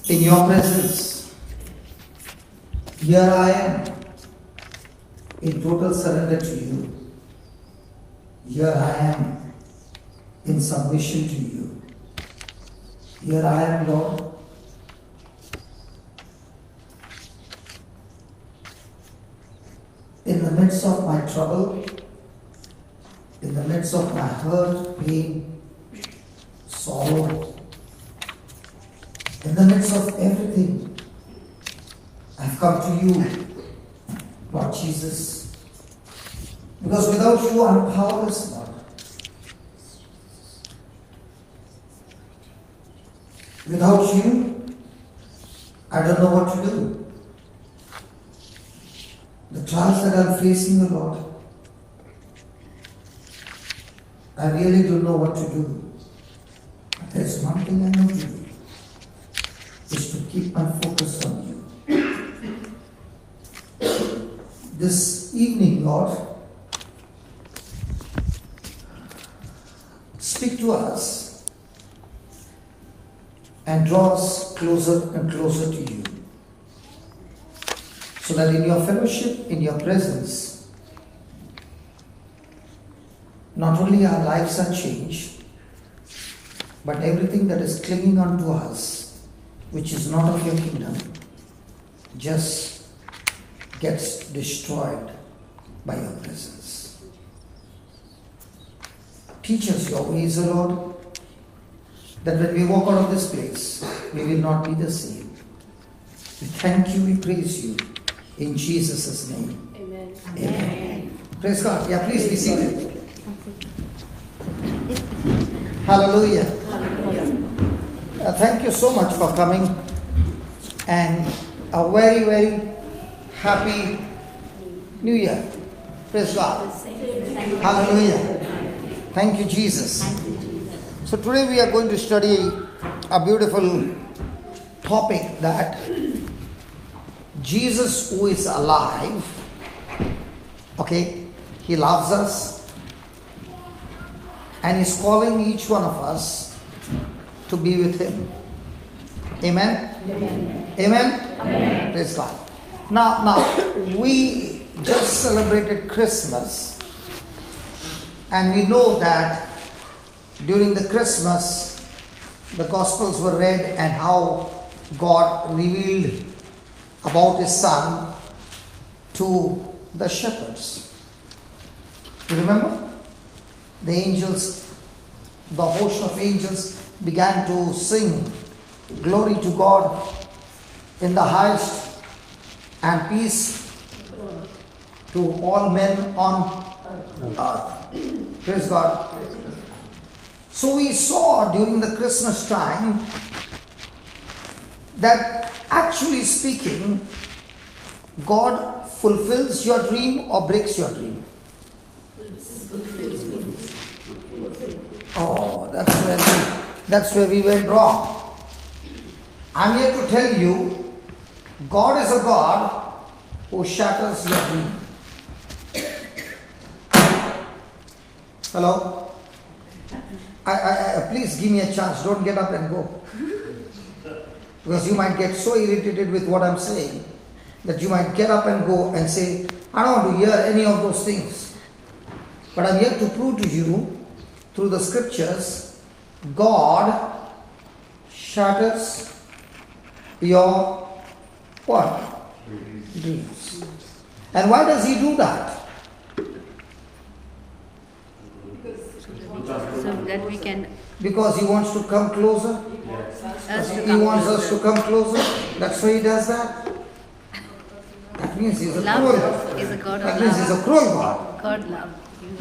in your presence. Here I am in total surrender to you. Here I am in submission to you. Here I am, Lord. In the midst of my trouble, in the midst of my hurt, pain, sorrow, in the midst of everything, I've come to you, Lord Jesus. Because without you, I'm powerless, Lord. Without you, I don't know what to do. The trials that I'm facing, Lord, I really don't know what to do. But there's one thing I know to do, is to keep my focus on you. This evening, Lord, speak to us and draw us closer and closer to you. So that in your fellowship, in your presence, not only our lives are changed, but everything that is clinging on to us, which is not of your kingdom, just gets destroyed by your presence. Teach us your ways, O Lord, that when we walk out of this place, we will not be the same. We thank you, we praise you. In Jesus' name. Amen. Amen. Praise God. Yeah, please be seated. Hallelujah. Thank you so much for coming, and a very, very happy New Year. Praise God. Hallelujah. Thank you, Jesus. So today we are going to study a beautiful topic, that Jesus, who is alive, okay, He loves us and He's calling each one of us to be with Him. Amen? Amen? Amen? Amen. Praise God. Now, we just celebrated Christmas, and we know that during the Christmas, the Gospels were read and how God revealed about His Son to the shepherds. You remember? The angels, the host of angels began to sing, "Glory to God in the highest, and peace to all men on earth." Praise God. So we saw during the Christmas time that, actually speaking, God fulfills your dream or breaks your dream. Oh, that's where we went wrong. I'm here to tell you, God is a God who shatters your dream. Hello? Please give me a chance. Don't get up and go. Because you might get so irritated with what I'm saying that you might get up and go and say, "I don't want to hear any of those things." But I'm here to prove to you, through the scriptures, God shatters your what? Dreams. And why does He do that? So that we can. Because He wants to come closer. He wants us to come closer. That's why He does that. That means He's a cruel God. Is a God of That means He's a cruel God. God love.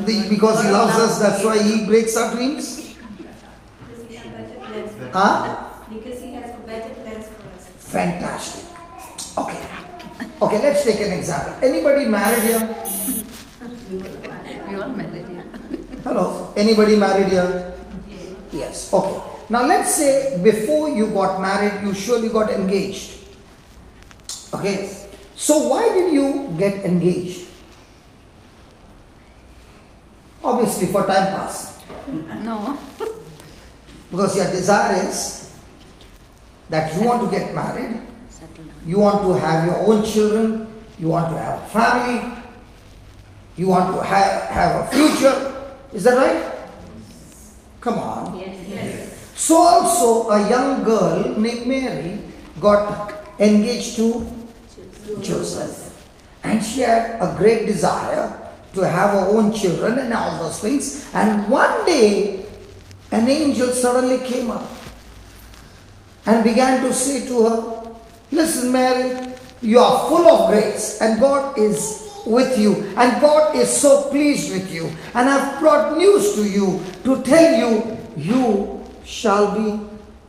Because He loves us, that's why He breaks our dreams. Huh? Because He has better plans for us. Fantastic. Okay, let's take an example. Anybody married here? We all married here. Hello? Anybody married here? Yes. Okay. Now let's say before you got married, you surely got engaged. Okay. So why did you get engaged? Obviously for time pass. No. Because your desire is that you want to get married, Settle down. you want to have your own children, you want to have a family, you want to have a future. Is that right? Come on. Yes. So also a young girl named Mary got engaged to Joseph. And she had a great desire to have her own children and all those things. And one day, an angel suddenly came up and began to say to her, listen, Mary, you are full of grace and God is with you and God is so pleased with you. And I've brought news to you to tell you, you shall be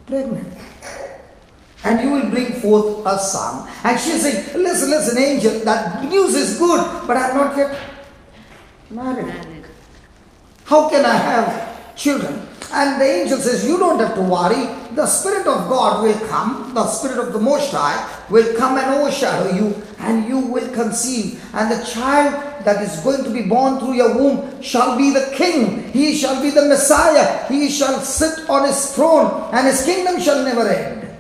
pregnant. And you will bring forth a son. And she said, listen, angel, that news is good, but I'm not yet married. How can I have children? And the angel says, you don't have to worry. The Spirit of God will come, the Spirit of the Most High will come and overshadow you, and you will conceive. And the child that is going to be born through your womb shall be the king. He shall be the Messiah. He shall sit on his throne, and his kingdom shall never end.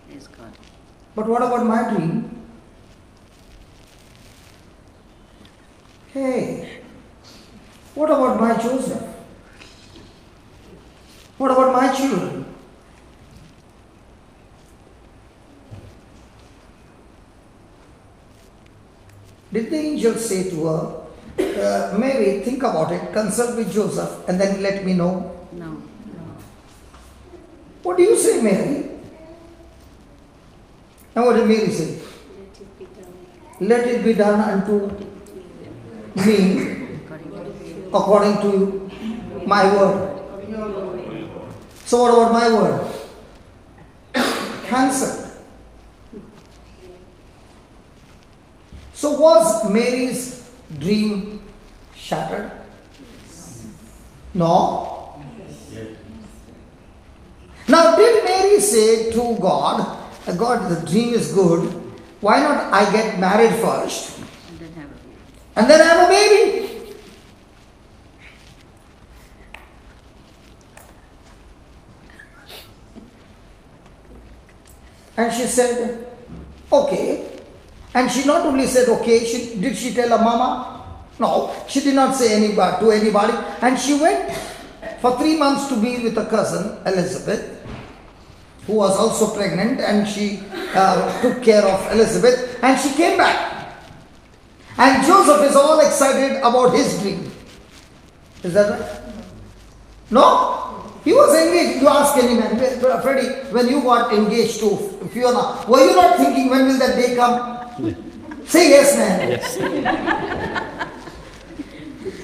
Praise God. But what about my dream? Hey, what about my Joseph? What about my children? Did the angel say to her, Mary, think about it, consult with Joseph, and then let me know? No. What do you say, Mary? And what did Mary say? Let it be done unto me according to my word. So what about my word? Cancelled. So was Mary's dream shattered? No. Now did Mary say to God, God, the dream is good, why not I get married first and then have a baby? And she said, okay. And she not only said, okay, did she tell her mama? No, she did not say to anybody. And she went for 3 months to be with her cousin, Elizabeth, who was also pregnant, and she took care of Elizabeth, and she came back. And Joseph is all excited about his dream. Is that right? No? He was engaged. You ask any man, Freddie, when you got engaged to Fiona, were you not thinking when will that day come? Say yes, man. Yes.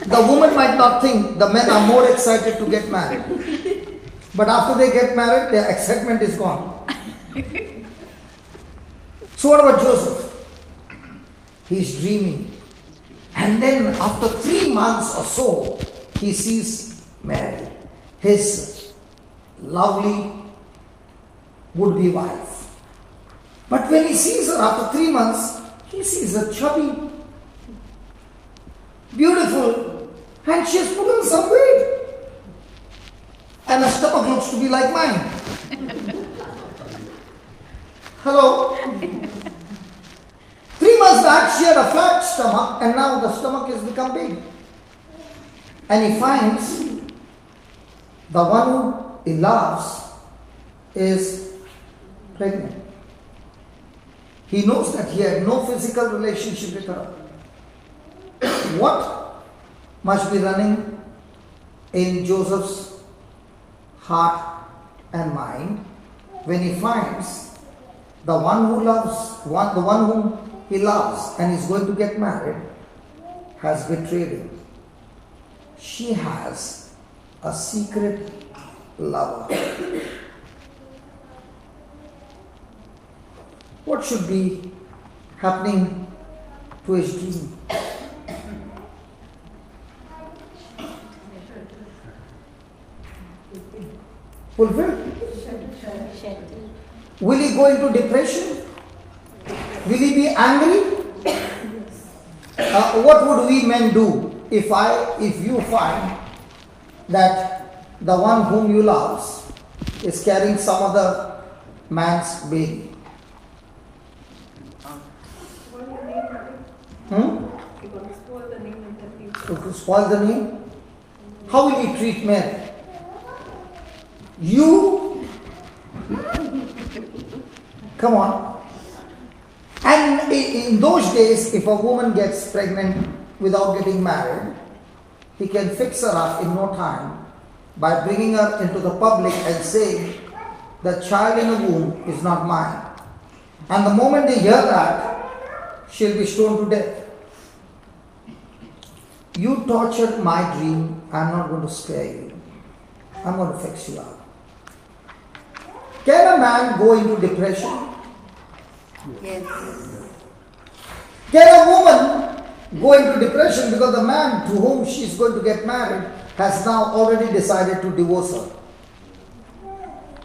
The woman might not think, the men are more excited to get married. But after they get married, their excitement is gone. So what about Joseph? He's dreaming. And then after 3 months or so, he sees Mary, his lovely would-be wife. But when he sees her after 3 months, he sees her chubby, beautiful, and she has put on some weight. And her stomach looks to be like mine. Hello? 3 months back, she had a flat stomach, and now the stomach has become big. And he finds the one who he loves is pregnant. He knows that he had no physical relationship with her. What must be running in Joseph's heart and mind when he finds the one who loves, the one whom he loves and is going to get married has betrayed him? She has a secret lover. What should be happening to his dream? Fulfilled? Will he go into depression? Will he be angry? What would we men do if you find that the one whom you love is carrying some other man's baby? What do you name it? You're going to spoil the name of the people. To spoil the name? How will he treat Mary? You? Come on. And in those days, if a woman gets pregnant without getting married, he can fix her up in no time by bringing her into the public and saying, the child in the womb is not mine. And the moment they hear that, she'll be stoned to death. You tortured my dream, I'm not going to spare you. I'm going to fix you up. Can a man go into depression? Yes. Can a woman go into depression because the man to whom she is going to get married has now already decided to divorce her?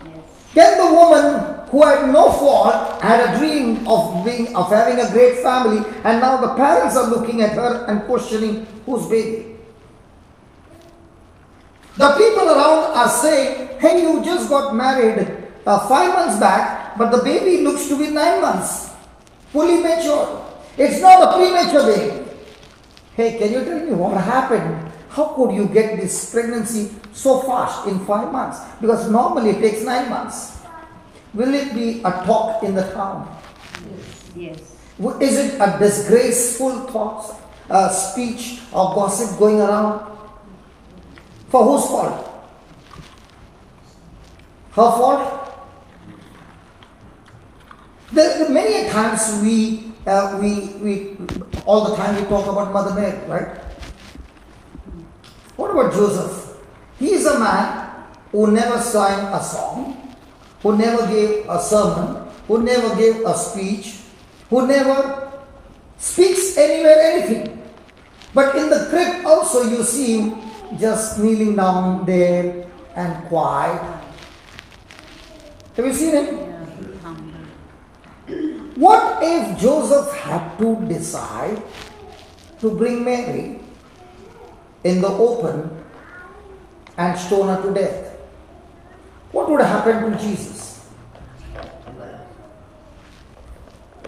Yes. Can the woman who had no fault had a dream of having a great family, and now the parents are looking at her and questioning whose baby? The people around are saying, hey, you just got married 5 months back, but the baby looks to be 9 months, fully mature. It's not a premature baby. Hey, can you tell me what happened? How could you get this pregnancy so fast in 5 months? Because normally it takes 9 months. Will it be a talk in the town? Yes. Is it a disgraceful thought, speech or gossip going around? For whose fault? Her fault? Many times we all the time we talk about Mother Mary, right? What about Joseph? He is a man who never sang a song, who never gave a sermon, who never gave a speech, who never speaks anywhere anything. But in the crypt also you see him just kneeling down there and quiet. Have you seen him? Yeah. Humble. What if Joseph had to decide to bring Mary in the open and stone her to death? What would happen to Jesus?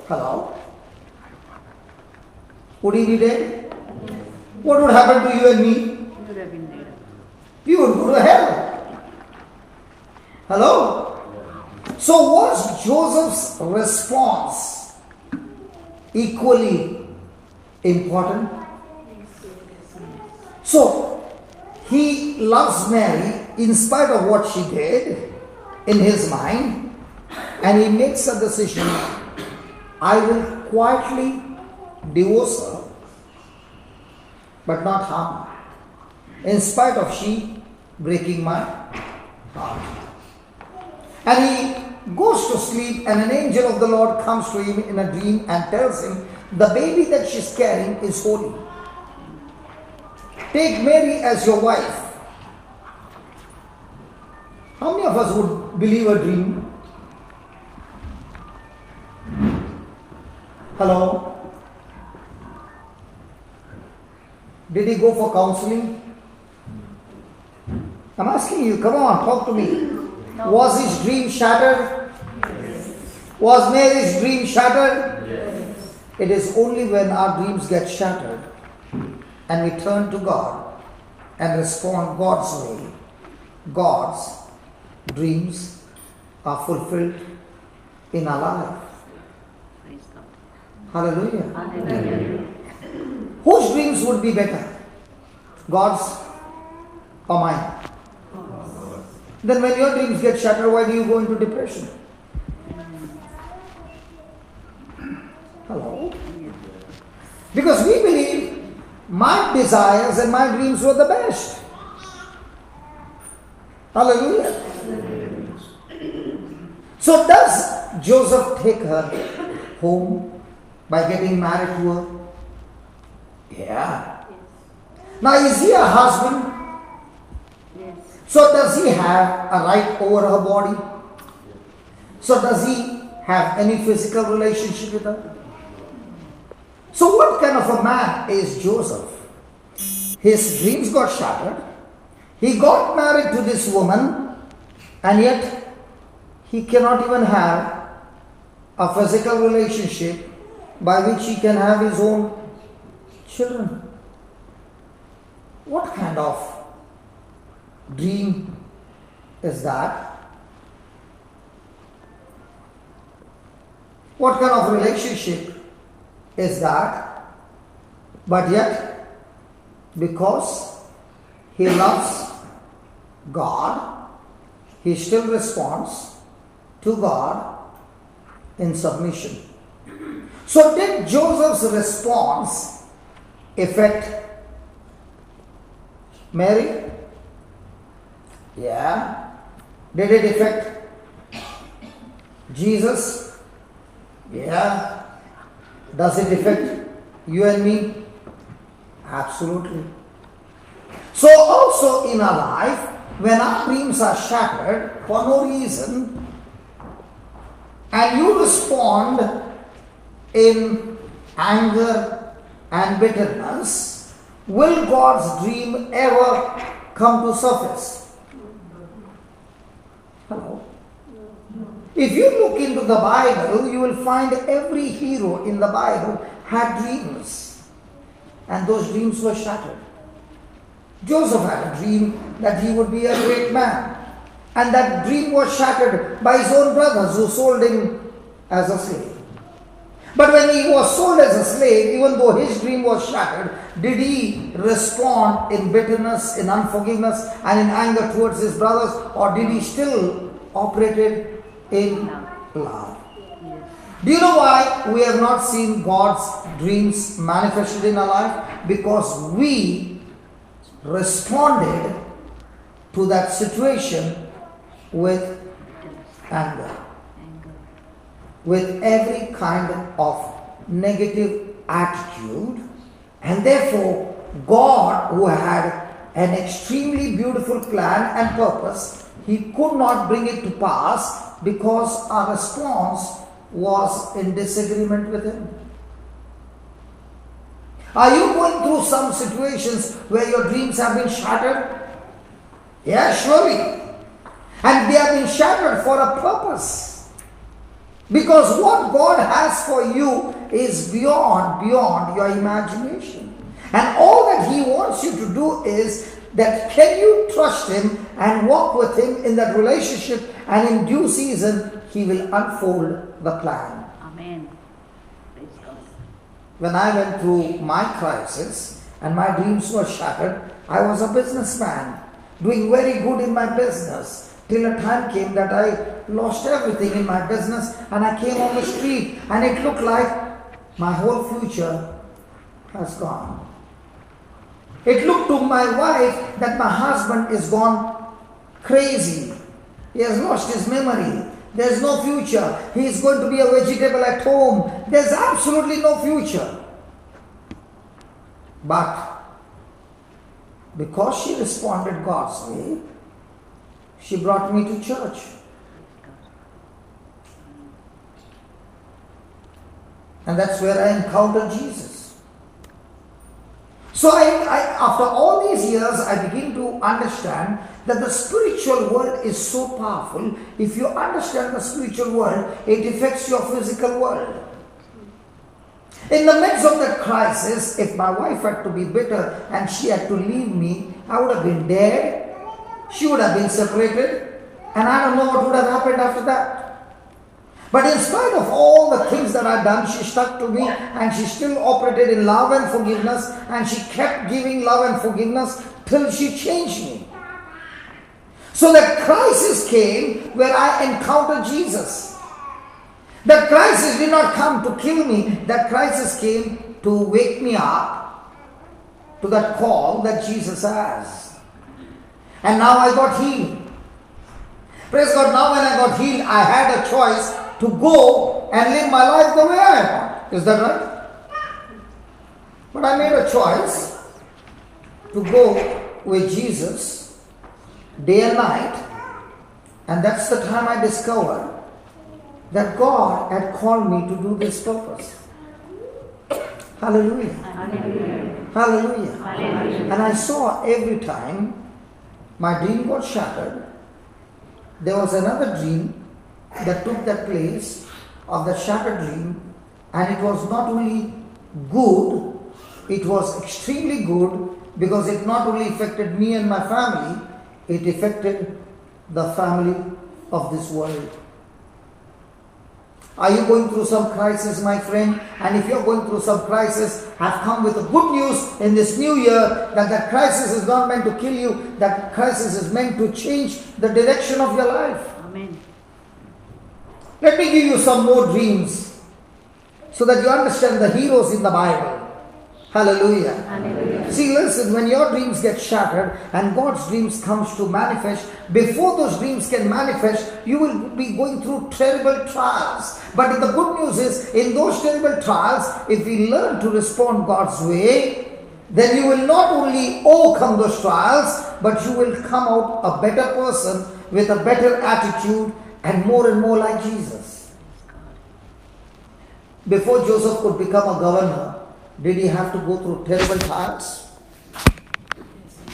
Hello? Would he be dead? What would happen to you and me? Would have been there. We would go to hell. Hello? So was Joseph's response equally important? So he loves Mary in spite of what she did in his mind, and he makes a decision, I will quietly divorce her but not harm her, in spite of she breaking my heart. And he goes to sleep, and an angel of the Lord comes to him in a dream and tells him, the baby that she's carrying is holy. Take Mary as your wife. How many of us would believe a dream? Hello? Did he go for counseling? I'm asking you, come on, talk to me. No. Was his dream shattered? Yes. Was Mary's dream shattered? Yes. It is only when our dreams get shattered and we turn to God and respond God's way, God's dreams are fulfilled in our life. Praise God. Hallelujah. Hallelujah. Whose dreams would be better? God's or mine? Then when your dreams get shattered, why do you go into depression? Hello? Because we believe my desires and my dreams were the best. Hallelujah. So does Joseph take her home by getting married to her? Yeah. Now is he a husband? Yes. So does he have a right over her body? So does he have any physical relationship with her? So what kind of a man is Joseph? His dreams got shattered. He got married to this woman, and yet he cannot even have a physical relationship by which he can have his own children. What kind of dream is that? What kind of relationship is that? But yet, because he loves God, he still responds to God in submission. So did Joseph's response affect Mary? Yeah. Did it affect Jesus? Yeah. Does it affect you and me? Absolutely. So also in our life, when our dreams are shattered for no reason, and you respond in anger and bitterness, will God's dream ever come to surface? Hello? If you look into the Bible, you will find every hero in the Bible had dreams, and those dreams were shattered. Joseph had a dream that he would be a great man, and that dream was shattered by his own brothers who sold him as a slave. But when he was sold as a slave, even though his dream was shattered, did he respond in bitterness, in unforgiveness, and in anger towards his brothers, or did he still operate in love? Do you know why we have not seen God's dreams manifested in our life? Because we responded to that situation with anger, with every kind of negative attitude, and therefore God, who had an extremely beautiful plan and purpose, he could not bring it to pass because our response was in disagreement with him. Are you going through some situations where your dreams have been shattered? Yeah, surely. And they have been shattered for a purpose. Because what God has for you is beyond your imagination. And all that he wants you to do is that can you trust him and walk with him in that relationship, and in due season he will unfold the plan. Amen. Praise God. When I went through my crisis and my dreams were shattered, I was a businessman doing very good in my business, till a time came that I lost everything in my business, and I came on the street and it looked like my whole future has gone. It looked to my wife that my husband is gone crazy. He has lost his memory. There's no future. He is going to be a vegetable at home. There's absolutely no future. But because she responded God's way, she brought me to church. And that's where I encountered Jesus. So after all these years, I begin to understand that the spiritual world is so powerful. If you understand the spiritual world, it affects your physical world. In the midst of that crisis, if my wife had to be bitter and she had to leave me, I would have been dead. She would have been separated. And I don't know what would have happened after that. But in spite of all the things that I've done, she stuck to me, and she still operated in love and forgiveness, and she kept giving love and forgiveness till she changed me. So that crisis came where I encountered Jesus. That crisis did not come to kill me. That crisis came to wake me up to that call that Jesus has. And now I got healed. Praise God, now when I got healed, I had a choice to go and live my life the way I want. Is that right? But I made a choice to go with Jesus day and night, and that's the time I discovered that God had called me to do this purpose. Hallelujah. Hallelujah. Hallelujah. Hallelujah. And I saw every time my dream got shattered, there was another dream that took that place of the shattered dream, and it was not only good, it was extremely good, because it not only affected me and my family, it affected the family of this world. Are you going through some crisis, my friend? And if you're going through some crisis, I've come with the good news in this new year that that crisis is not meant to kill you. That crisis is meant to change the direction of your life. Amen. Let me give you some more dreams so that you understand the heroes in the Bible. Hallelujah. Hallelujah. See, listen, when your dreams get shattered and God's dreams comes to manifest, before those dreams can manifest, you will be going through terrible trials. But the good news is, in those terrible trials, if we learn to respond God's way, then you will not only overcome those trials, but you will come out a better person with a better attitude and more like Jesus. Before Joseph could become a governor, did he have to go through terrible trials?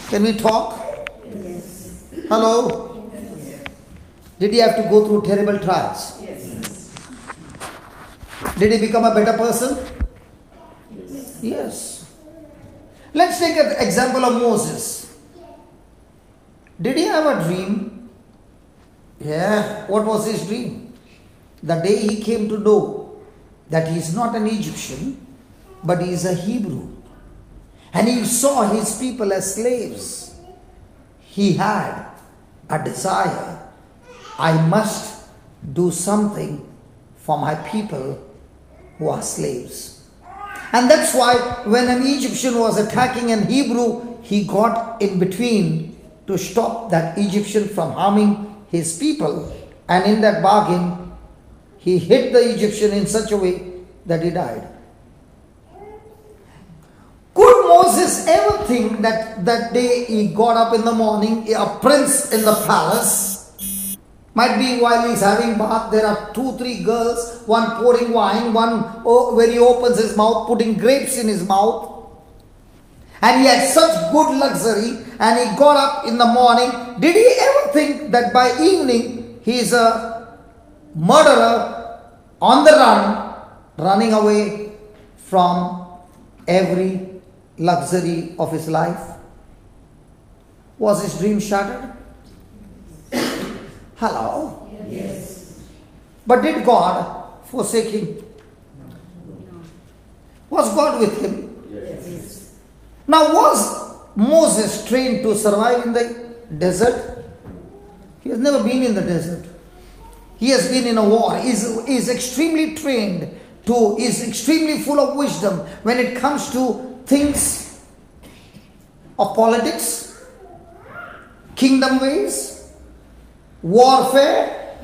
Can we talk? Yes. Hello? Did he have to go through terrible trials? Yes. Did he become a better person? Yes. Let's take an example of Moses. Did he have a dream? Yeah. What was his dream? The day he came to know that he is not an Egyptian, but he is a Hebrew. And he saw his people as slaves. He had a desire. I must do something for my people who are slaves. And that's why when an Egyptian was attacking an Hebrew, he got in between to stop that Egyptian from harming his people. And in that bargain, he hit the Egyptian in such a way that he died. Could Moses ever think that that day he got up in the morning, a prince in the palace, might be while he's having bath, there are 2-3 girls, one pouring wine, one where he opens his mouth, putting grapes in his mouth, and he had such good luxury, and he got up in the morning. Did he ever think that by evening he is a murderer on the run, running away from every luxury of his life? Was his dream shattered? Hello? Yes. But did God forsake him? Was God with him? Yes. Now, was Moses trained to survive in the desert? He has never been in the desert. He has been in a war. He is extremely trained to, is extremely full of wisdom when it comes to things of politics, kingdom ways, warfare.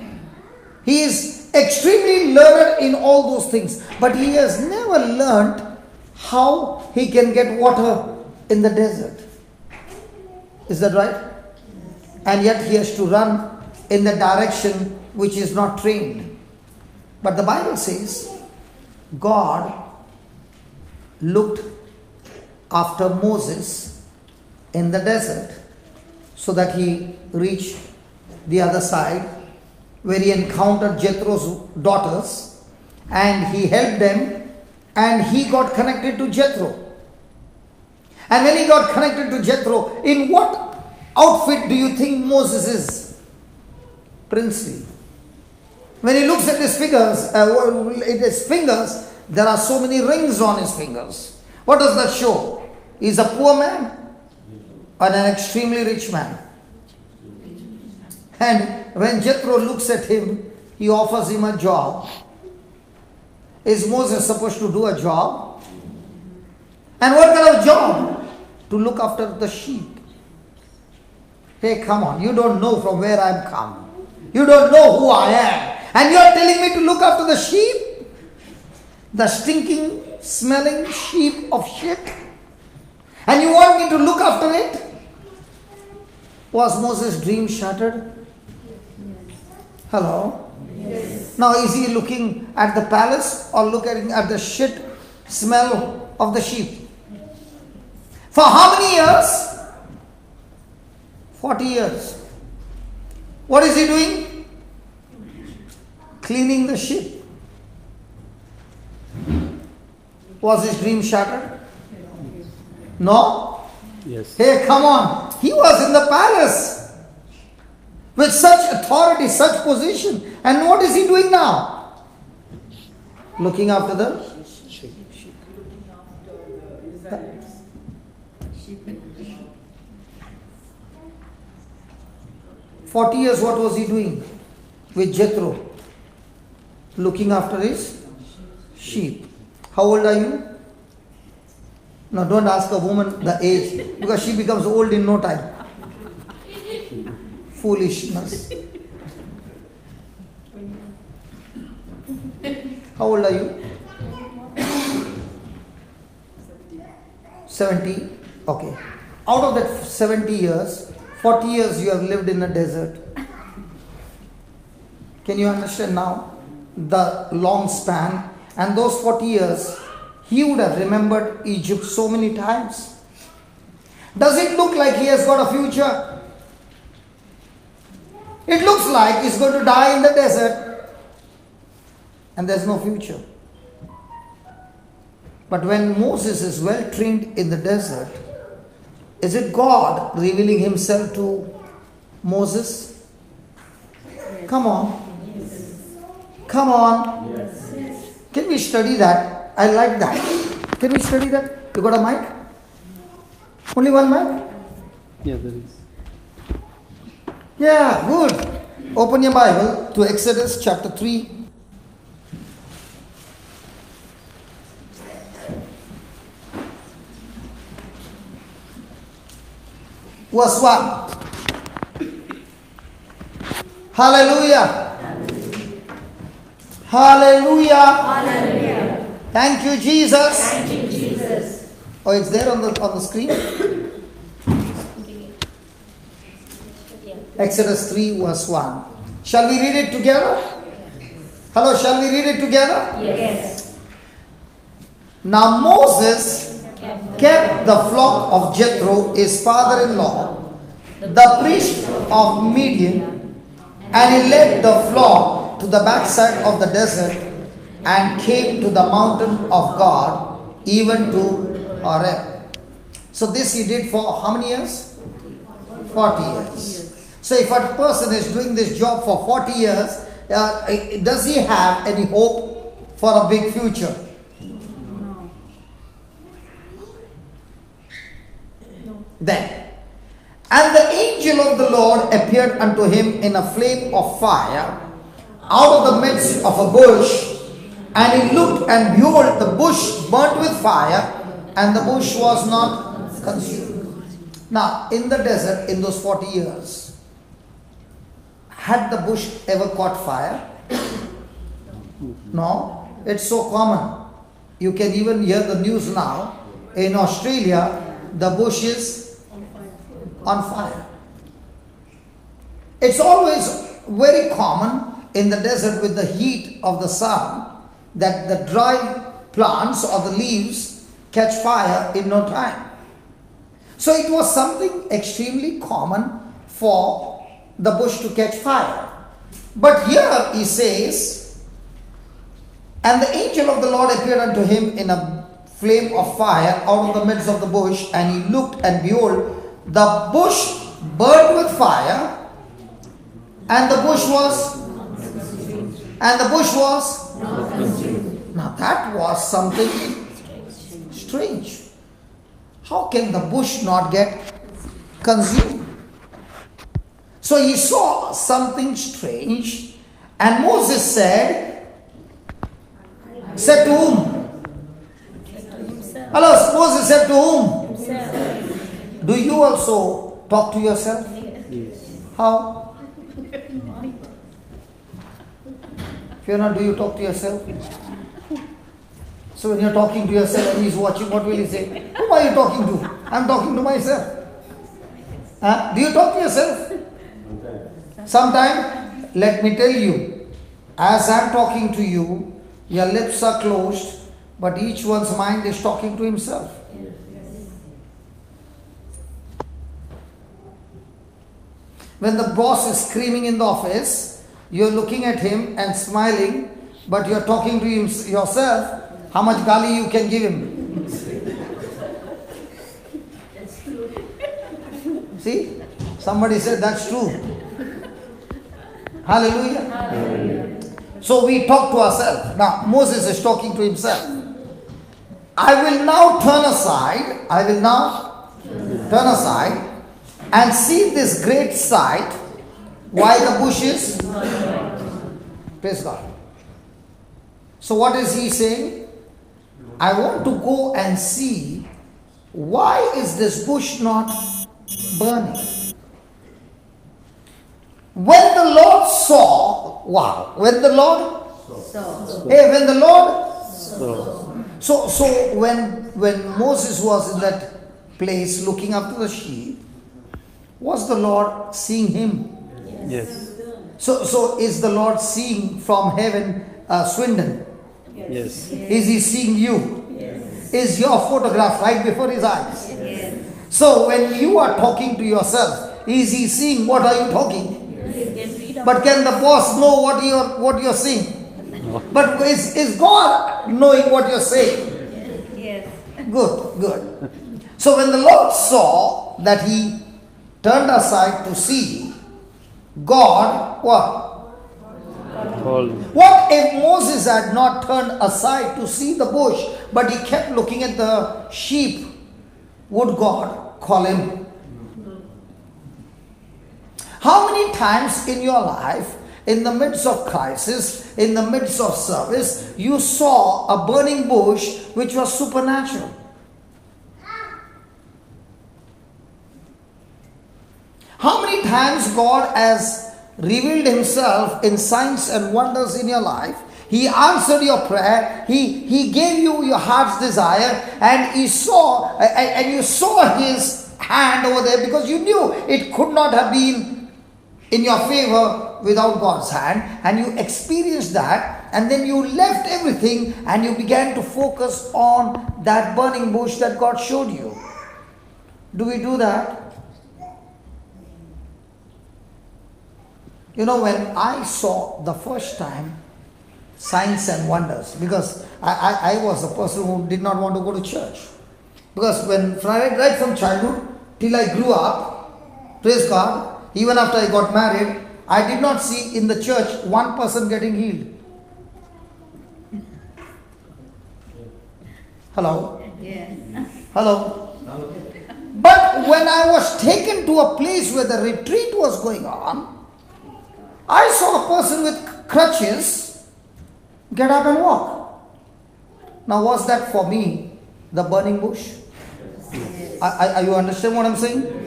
He is extremely learned in all those things, but he has never learned how he can get water in the desert. Is that right? And yet he has to run in the direction which is not trained. But the Bible says God looked after Moses in the desert so that he reached the other side, where he encountered Jethro's daughters and he helped them, and he got connected to Jethro. And when he got connected to Jethro, in what outfit do you think Moses is? Princely. When he looks at his fingers, there are so many rings on his fingers. What does that show? He's a poor man or an extremely rich man. And when Jethro looks at him, he offers him a job. Is Moses supposed to do a job? And what kind of job? To look after the sheep. Hey, come on, you don't know from where I'm come. You don't know who I am. And you're telling me to look after the sheep? The stinking, smelling sheep of shit? And you want me to look after it? Was Moses' dream shattered? Hello? Yes. Now is he looking at the palace or looking at the shit smell of the sheep? For how many years? 40 years. What is he doing? cleaning the ship. Was his dream shattered? No? Yes. Hey, come on. He was in the palace with such authority, such position. And what is he doing now? Looking after the 40 years, what was he doing with Jethro? Looking after his sheep. How old are you? No, don't ask a woman the age, because she becomes old in no time. Foolishness. How old are you? 70. Okay. Out of that 70 years, 40 years you have lived in a desert. Can you understand now the long span? And those 40 years, he would have remembered Egypt so many times. Does it look like he has got a future? It looks like he's going to die in the desert and there's no future. But when Moses is well trained in the desert, is it God revealing himself to Moses? Come on. Come on. Can we study that? I like that. Can we study that? You got a mic? Only one mic? Yeah, there is. Yeah, good. Open your Bible to Exodus chapter 3. Verse 1. Hallelujah. Hallelujah. Hallelujah. Thank you, Jesus. Thank you, Jesus. Oh, it's there on the screen. Exodus 3 verse 1. Shall we read it together? Hello, shall we read it together? Yes. Now Moses kept the flock of Jethro, his father-in-law, the priest of Midian, and he led the flock to the backside of the desert and came to the mountain of God, even to Horeb. So this he did for how many years? 40 years. So if a person is doing this job for 40 years, does he have any hope for a big future? Then, and the angel of the Lord appeared unto him in a flame of fire out of the midst of a bush, and he looked, and behold, the bush burnt with fire, and the bush was not consumed. Now, in the desert, in those 40 years, had the bush ever caught fire? No, it's so common. You can even hear the news now. In Australia, the bush is on fire. It's always very common in the desert with the heat of the sun that the dry plants or the leaves catch fire in no time. So it was something extremely common for the bush to catch fire. But here he says, and the angel of the Lord appeared unto him in a flame of fire out of the midst of the bush, and he looked, and behold, the bush burned with fire, and the bush was Not consumed. now that was something strange. How can the bush not get consumed? So he saw something strange, and Moses said to whom? Hello, Moses said to whom? Do you also talk to yourself? How? Fiona, do you talk to yourself? So when you're talking to yourself and he's watching, what will he say? Whom are you talking to? I'm talking to myself. Huh? Do you talk to yourself? Sometimes, let me tell you, as I'm talking to you, your lips are closed, but each one's mind is talking to himself. When the boss is screaming in the office, you're looking at him and smiling, but you're talking to him yourself, how much gali you can give him. See? Somebody said that's true. Hallelujah. So we talk to ourselves. Now Moses is talking to himself. I will now turn aside and see this great sight while the bush is. Praise God. So what is he saying? I want to go and see why is this bush not burning. When the Lord saw, when the Lord So when Moses was in that place looking after the sheep, was the Lord seeing him? Yes. So is the Lord seeing from heaven Swindon? Yes. Is he seeing you? Yes. Is your photograph right before his eyes? Yes. So when you are talking to yourself, is he seeing what are you talking? But can the boss know what you're saying? No. But is God knowing what you're saying? Yes. Good. So when the Lord saw that he turned aside to see, God, what? Called. What if Moses had not turned aside to see the bush, but he kept looking at the sheep? Would God call him? How many times in your life, in the midst of crisis, in the midst of service, you saw a burning bush which was supernatural? How many times God has revealed himself in signs and wonders in your life? He answered your prayer. He gave you your heart's desire, and you saw his hand over there, because you knew it could not have been in your favor without God's hand, and you experienced that, and then you left everything and you began to focus on that burning bush that God showed you. Do we do that? You know, when I saw the first time signs and wonders, because I was a person who did not want to go to church, because right from childhood till I grew up, praise God, even after I got married, I did not see in the church one person getting healed. Hello? Yes. Hello? But when I was taken to a place where the retreat was going on, I saw a person with crutches get up and walk. Now was that for me the burning bush? Are you understand what I'm saying?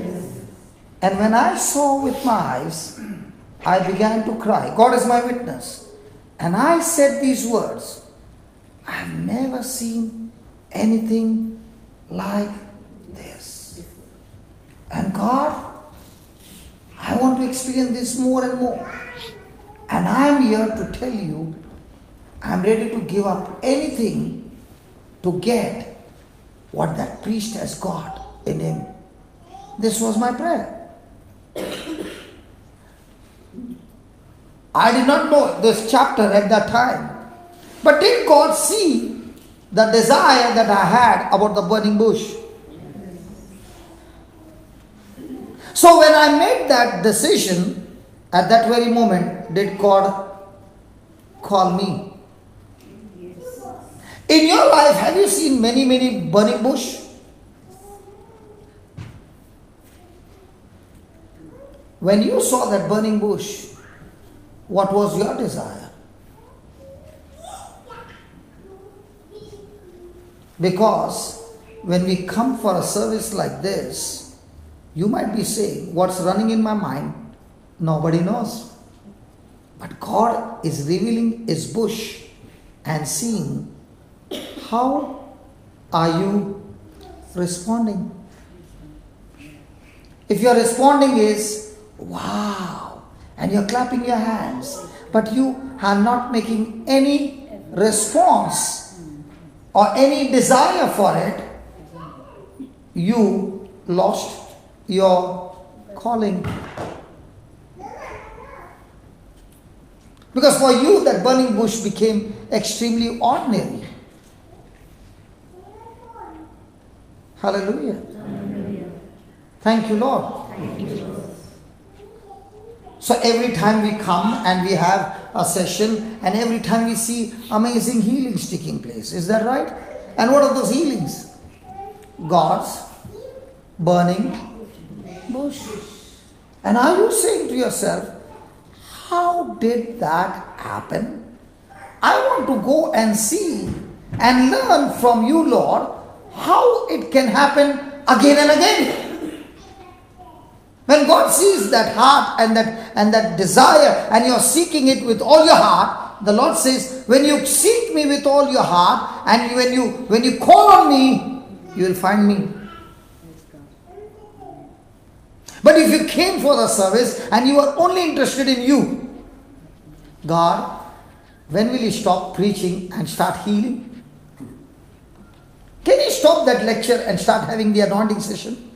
And when I saw with my eyes, I began to cry. God is my witness. And I said these words, I've never seen anything like this. And God, I want to experience this more and more. And I'm here to tell you, I'm ready to give up anything to get what that priest has got in him. This was my prayer. I did not know this chapter at that time. But did God see the desire that I had about the burning bush? So when I made that decision, at that very moment, did God call me? In your life, have you seen many burning bush? When you saw that burning bush, what was your desire? Because when we come for a service like this, you might be saying, what's running in my mind? Nobody knows. But God is revealing His bush and seeing how are you responding. If your responding is, wow, and you're clapping your hands, but you are not making any response or any desire for it, you lost your calling. Because for you, that burning bush became extremely ordinary. Hallelujah. Thank you, Lord. So every time we come and we have a session, and every time we see amazing healings taking place. Is that right? And what are those healings? God's burning bush. And are you saying to yourself, how did that happen? I want to go and see and learn from you, Lord, how it can happen again and again. When God sees that heart and that desire, and you're seeking it with all your heart, the Lord says, when you seek me with all your heart, and when you call on me, you will find me. But if you came for the service and you are only interested in you, God, when will you stop preaching and start healing? Can you stop that lecture and start having the anointing session?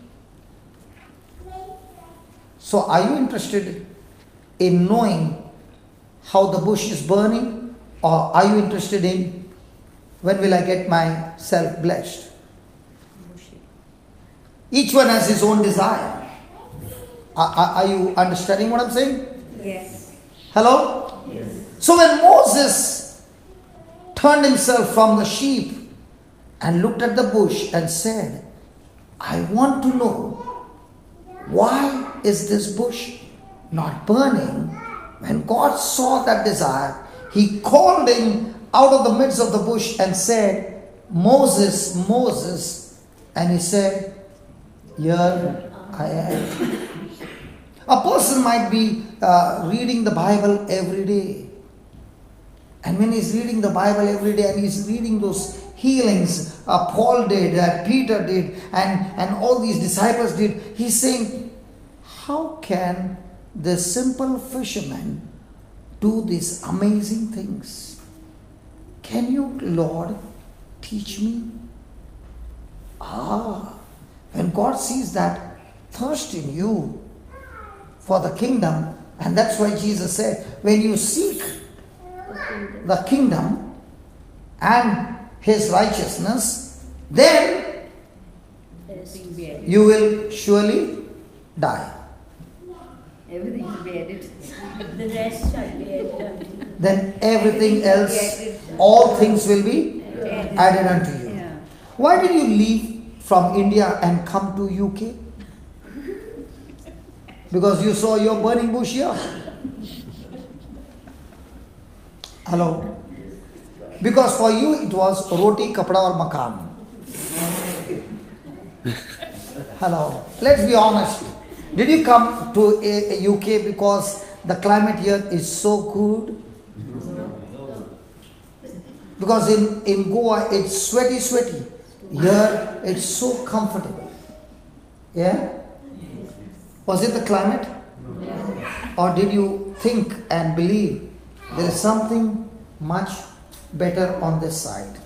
So are you interested in knowing how the bush is burning, or are you interested in when will I get myself blessed? Each one has his own desire. Are you understanding what I'm saying? Yes. Hello? Yes. So when Moses turned himself from the sheep and looked at the bush and said, I want to know, why is this bush not burning? When God saw that desire, he called him out of the midst of the bush and said, Moses, Moses. And he said, here I am. A person might be reading the Bible every day. And when he's reading the Bible every day and he's reading those healings Paul did, that Peter did, and all these disciples did, he's saying, how can the simple fisherman do these amazing things? Can you, Lord, teach me? When God sees that thirst in you for the kingdom, and that's why Jesus said, when you seek the kingdom and his righteousness, then you will surely die. Everything will be added. The rest shall be added. Then everything else, all things will be added unto you. Yeah. Why did you leave from India and come to UK? Because you saw your burning bush here. Hello? Because for you it was roti, kapda or makan. Hello? Let's be honest. Did you come to a UK because the climate here is so good? Because in Goa it's sweaty. Here it's so comfortable. Yeah? Was it the climate? Or did you think and believe there is something much better on this side?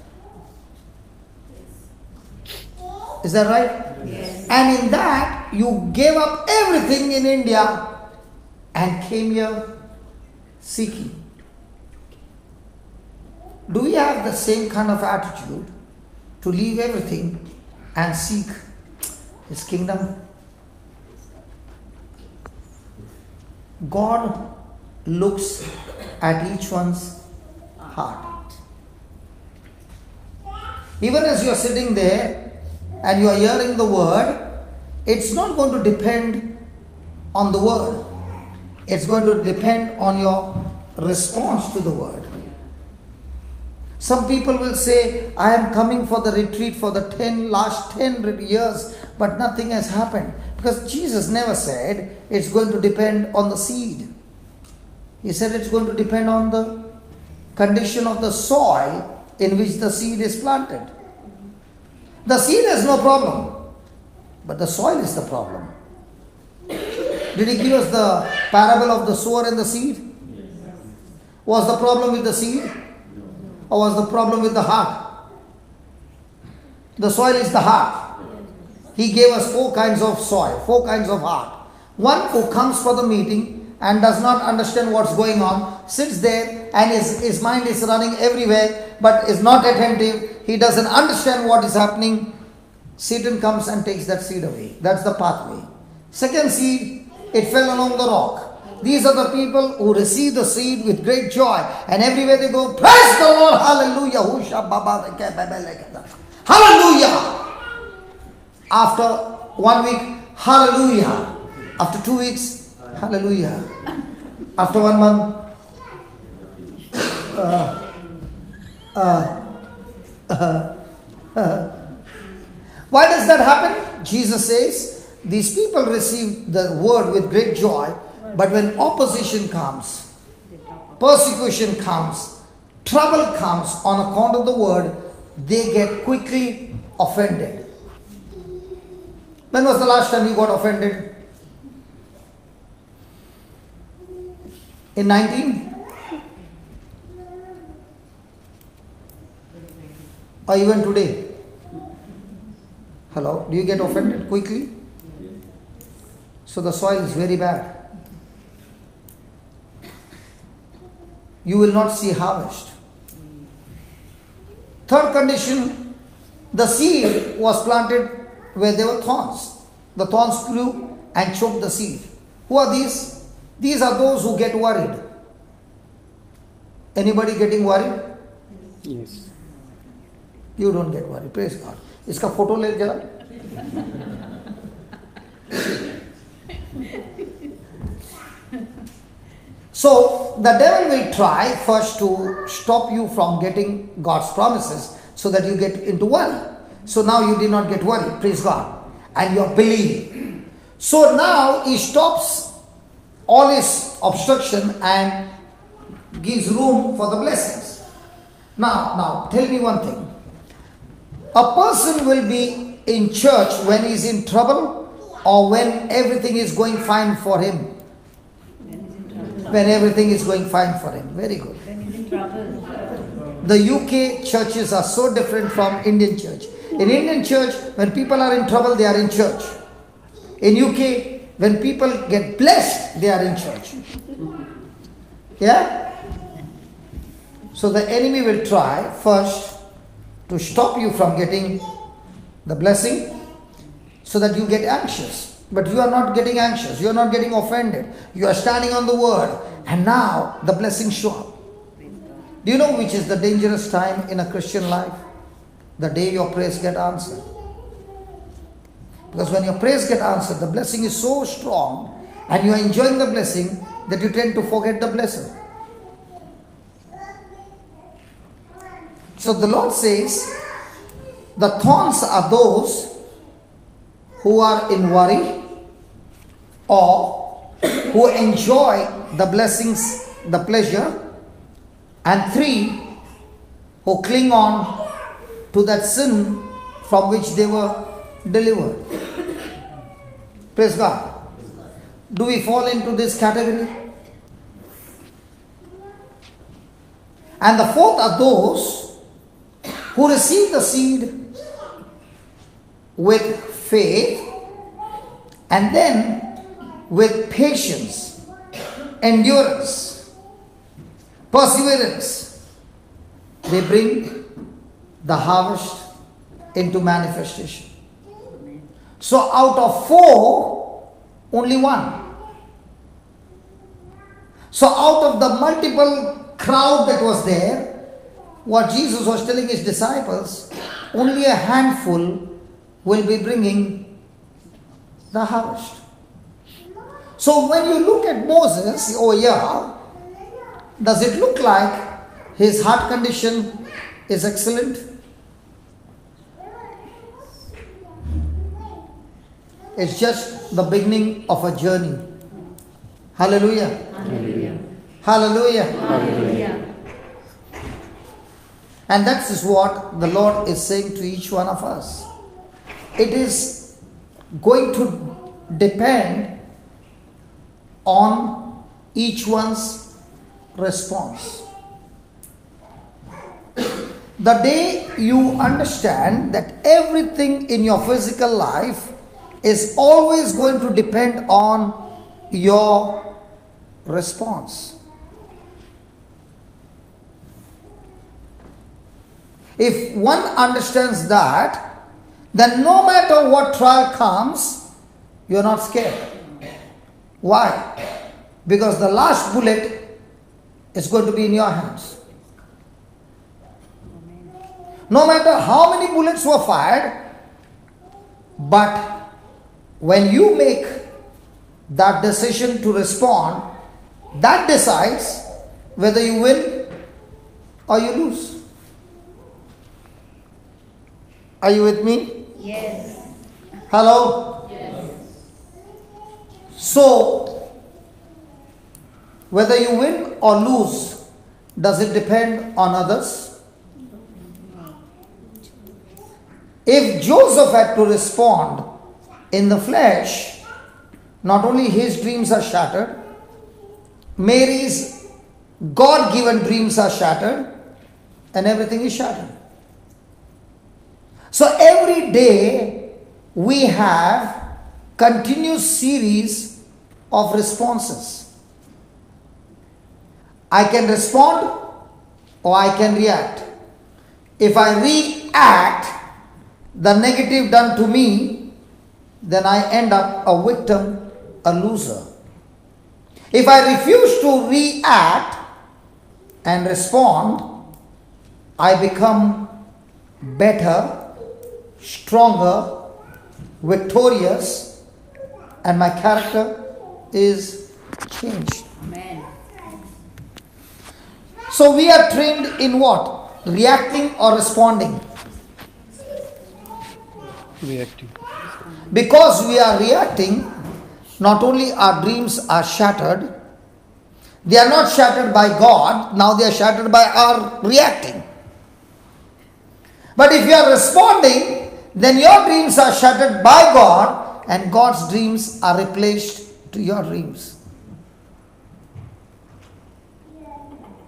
Is that right? Yes. And in that, you gave up everything in India and came here seeking. Do we have the same kind of attitude to leave everything and seek his kingdom? God looks at each one's heart. Even as you are sitting there and you are hearing the word, it's not going to depend on the word. It's going to depend on your response to the word. Some people will say, I am coming for the retreat for the last 10 years, but nothing has happened. Because Jesus never said it's going to depend on the seed. He said it's going to depend on the condition of the soil in which the seed is planted. The seed has no problem, but the soil is the problem. Did he give us the parable of the sower and the seed? Was the problem with the seed? Or was the problem with the heart? The soil is the heart. He gave us 4 kinds of soil, 4 kinds of heart. One who comes for the meeting and does not understand what's going on, sits there and his mind is running everywhere but is not attentive, he doesn't understand what is happening, Satan comes and takes that seed away. That's the pathway. Second seed, it fell along the rock. These are the people who receive the seed with great joy, and everywhere they go, praise the Lord, hallelujah, hallelujah. After 1 week, hallelujah. After 2 weeks, hallelujah. After 1 month, why does that happen? Jesus says, these people receive the word with great joy, but when opposition comes, persecution comes, trouble comes on account of the word, they get quickly offended. When was the last time you got offended? In 19? Or even today? Hello? Do you get offended quickly? So the soil is very bad. You will not see harvest. Third condition, the seed was planted where there were thorns. The thorns grew and choked the seed. Who are these? These are those who get worried. Anybody getting worried? Yes. You don't get worried. Praise God. इसका photo ले जरा. So the devil will try first to stop you from getting God's promises so that you get into worry. So now you did not get worried. Praise God. And you are believing. So now he stops all his obstruction and gives room for the blessings. Now tell me one thing. A person will be in church when he is in trouble or when everything is going fine for him? When everything is going fine for him. Very good. When he's in trouble. The UK churches are so different from Indian church. In Indian church, when people are in trouble, they are in church. In UK, when people get blessed, they are in church. Yeah? So the enemy will try first to stop you from getting the blessing so that you get anxious. But you are not getting anxious. You are not getting offended. You are standing on the word. And now the blessings show up. Do you know which is the dangerous time in a Christian life? The day your prayers get answered. Because when your prayers get answered, the blessing is so strong and you are enjoying the blessing that you tend to forget the blessing. So the Lord says, the thorns are those who are in worry or who enjoy the blessings, the pleasure, and 3, who cling on to that sin from which they were delivered. Praise God. Do we fall into this category? And the 4th are those who receive the seed with faith and then with patience, endurance, perseverance, they bring the harvest into manifestation. So out of 4, only 1. So out of the multiple crowd that was there, what Jesus was telling his disciples, only a handful will be bringing the harvest. So when you look at Moses over here, does it look like his heart condition is excellent? It's just the beginning of a journey. Hallelujah. Hallelujah. Hallelujah. Hallelujah. And that is what the Lord is saying to each one of us. It is going to depend on each one's response. The day you understand that everything in your physical life is always going to depend on your response. If one understands that, then no matter what trial comes, you are not scared. Why? Because the last bullet is going to be in your hands. No matter how many bullets were fired, but when you make that decision to respond, that decides whether you win or you lose. Are you with me? Yes. Hello? Yes. So, whether you win or lose, does it depend on others? If Joseph had to respond in the flesh, not only his dreams are shattered, Mary's God-given dreams are shattered, and everything is shattered. So every day we have continuous series of responses. I can respond or I can react. If I react, the negative done to me, then I end up a victim, a loser. If I refuse to react and respond, I become better, stronger, victorious, and my character is changed. Amen. So we are trained in what? Reacting or responding? Reacting. Because we are reacting, not only our dreams are shattered, they are not shattered by God, now they are shattered by our reacting. But if you are responding, then your dreams are shattered by God and God's dreams are replaced to your dreams.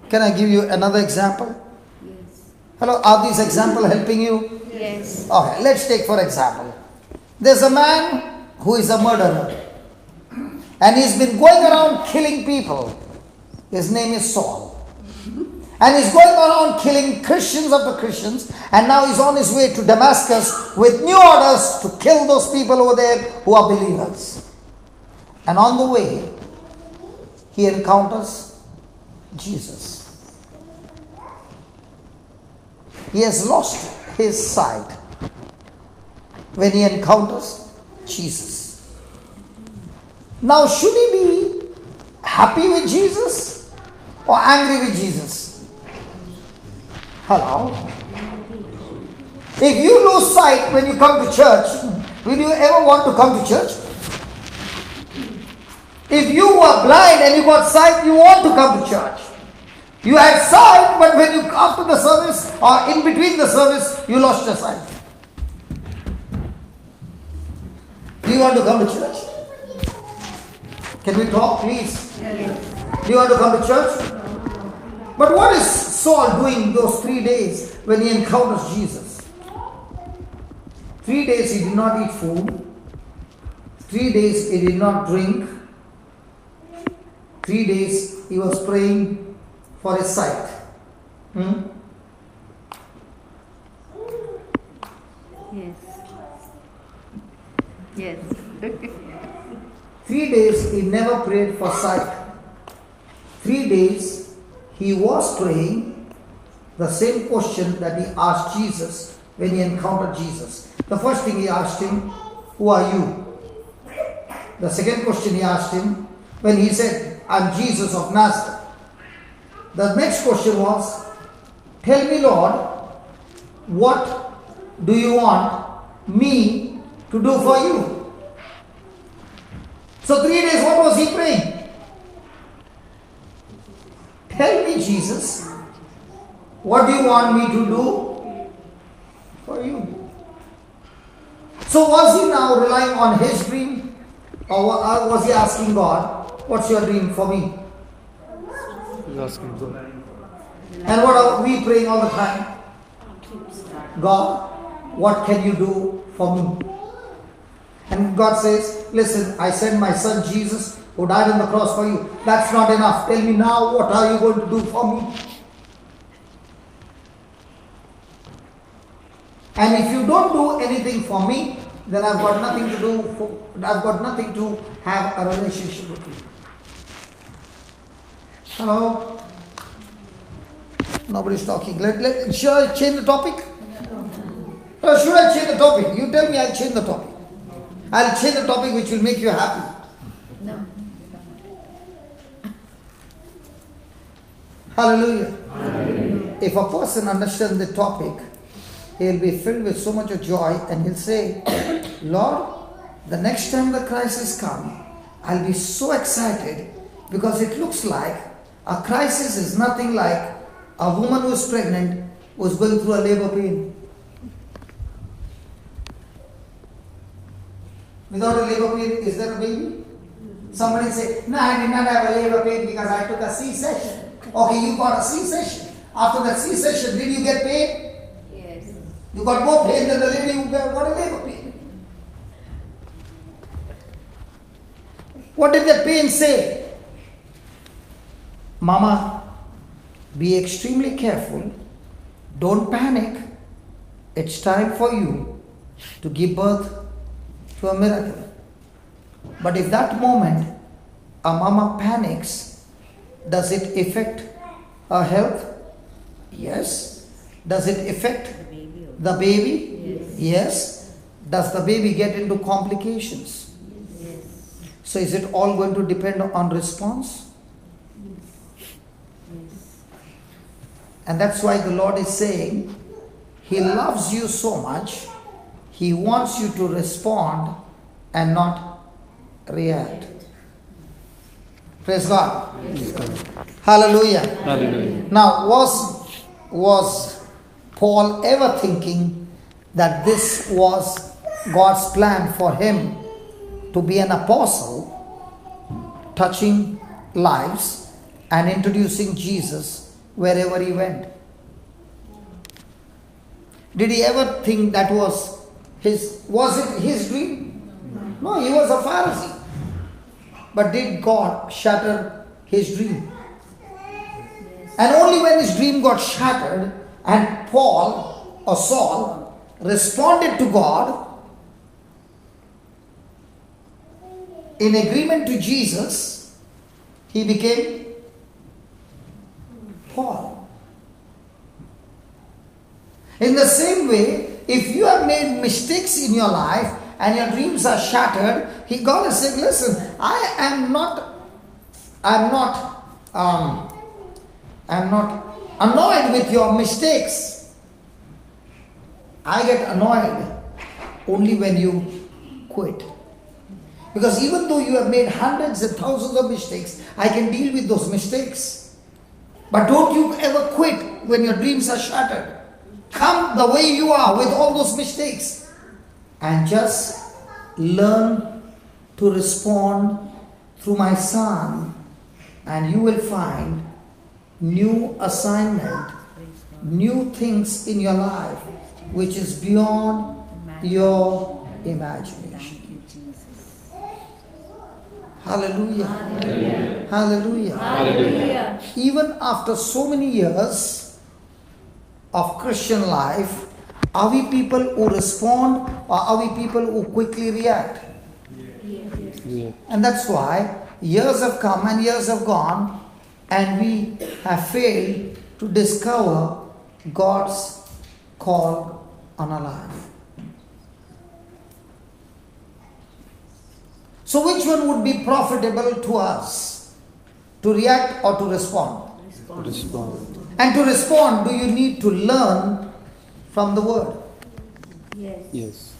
Can I give you another example? Yes. Hello, are these examples helping you? Yes. Okay, let's take for example. There's a man who is a murderer and he's been going around killing people. His name is Saul. And he's going around killing Christians after Christians, and now he's on his way to Damascus with new orders to kill those people over there who are believers. And on the way, he encounters Jesus. He has lost his sight when he encounters Jesus. Now, should he be happy with Jesus or angry with Jesus? Hello? If you lose sight when you come to church, will you ever want to come to church? If you were blind and you got sight, you want to come to church. You had sight, but when you after the service or in between the service, you lost your sight. Do you want to come to church? Can we talk, please? Yes. Do you want to come to church? But what is Saul doing those 3 days when he encounters Jesus? 3 days he did not eat food. 3 days he did not drink. 3 days he was praying for his sight. Yes. Yes. 3 days he never prayed for sight. 3 days he was praying the same question that he asked Jesus when he encountered Jesus. The first thing he asked him, who are you? The second question he asked him when he said, I'm Jesus of Nazareth. The next question was, tell me, Lord, what do you want me to do for you? So 3 days, what was he praying? Tell me, Jesus, what do you want me to do for you? So was he now relying on his dream, or was he asking God, what's your dream for me? He's asking God. And what are we praying all the time? God, what can you do for me? And God says, listen, I sent my son Jesus who died on the cross for you. That's not enough. Tell me now, what are you going to do for me? And if you don't do anything for me, then I've got nothing to have a relationship with you. Hello? Nobody's talking. Should I change the topic? Or should I change the topic? You tell me, I'll change the topic. I'll change the topic which will make you happy. No. Hallelujah. Hallelujah. If a person understands the topic, he'll be filled with so much of joy and he'll say, Lord, the next time the crisis comes, I'll be so excited because it looks like a crisis is nothing like a woman who is pregnant who is going through a labor pain. Without a labor pain, is there a baby? Somebody say, no, I did not have a labor pain because I took a C-section. Okay, you got a C-section. After that C-section, did you get paid? Yes. You got more pain than the lady who got a labor pain. What did that pain say? Mama, be extremely careful. Don't panic. It's time for you to give birth to a miracle. But if that moment a mama panics, does it affect her health? Yes. Does it affect the baby? Yes. Yes. Does the baby get into complications? Yes. So is it all going to depend on response? Yes. And that's why the Lord is saying, He loves you so much, He wants you to respond and not react. Praise God. Hallelujah. Hallelujah. Now, was Paul ever thinking that this was God's plan for him to be an apostle, touching lives and introducing Jesus wherever he went? Did he ever think that was it his dream? No, he was a Pharisee. But did God shatter his dream? And only when his dream got shattered and Paul or Saul responded to God in agreement to Jesus, he became Paul. In the same way, if you have made mistakes in your life and your dreams are shattered, God is saying, listen, I'm not annoyed with your mistakes. I get annoyed only when you quit. Because even though you have made hundreds and thousands of mistakes, I can deal with those mistakes. But don't you ever quit when your dreams are shattered. Come the way you are with all those mistakes and just learn to respond through my Son, and you will find new assignment, new things in your life which is beyond your imagination. Hallelujah. Hallelujah. Hallelujah. Hallelujah. Even after so many years of Christian life, are we people who respond or are we people who quickly react? Yeah. And that's why years have come and years have gone and we have failed to discover God's call on our life. So which one would be profitable to us? To react or to respond? Respond. And to respond, do you need to learn from the Word? Yes. Yes.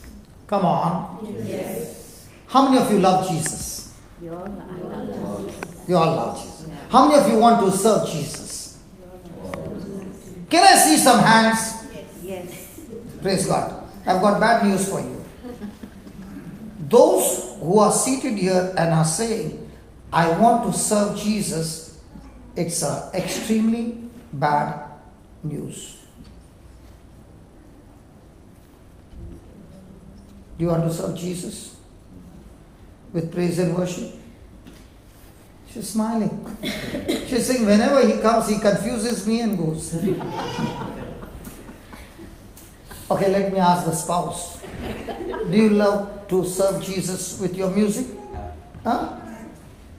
Come on. Yes. How many of you love Jesus? You all love You all love Jesus. How many of you want to serve Jesus? Can I see some hands? Yes. Praise God. I've got bad news for you. Those who are seated here and are saying, I want to serve Jesus, it's extremely bad news. Do you want to serve Jesus with praise and worship? She's smiling. She's saying, whenever he comes, he confuses me and goes. Okay, let me ask the spouse. Do you love to serve Jesus with your music? Huh?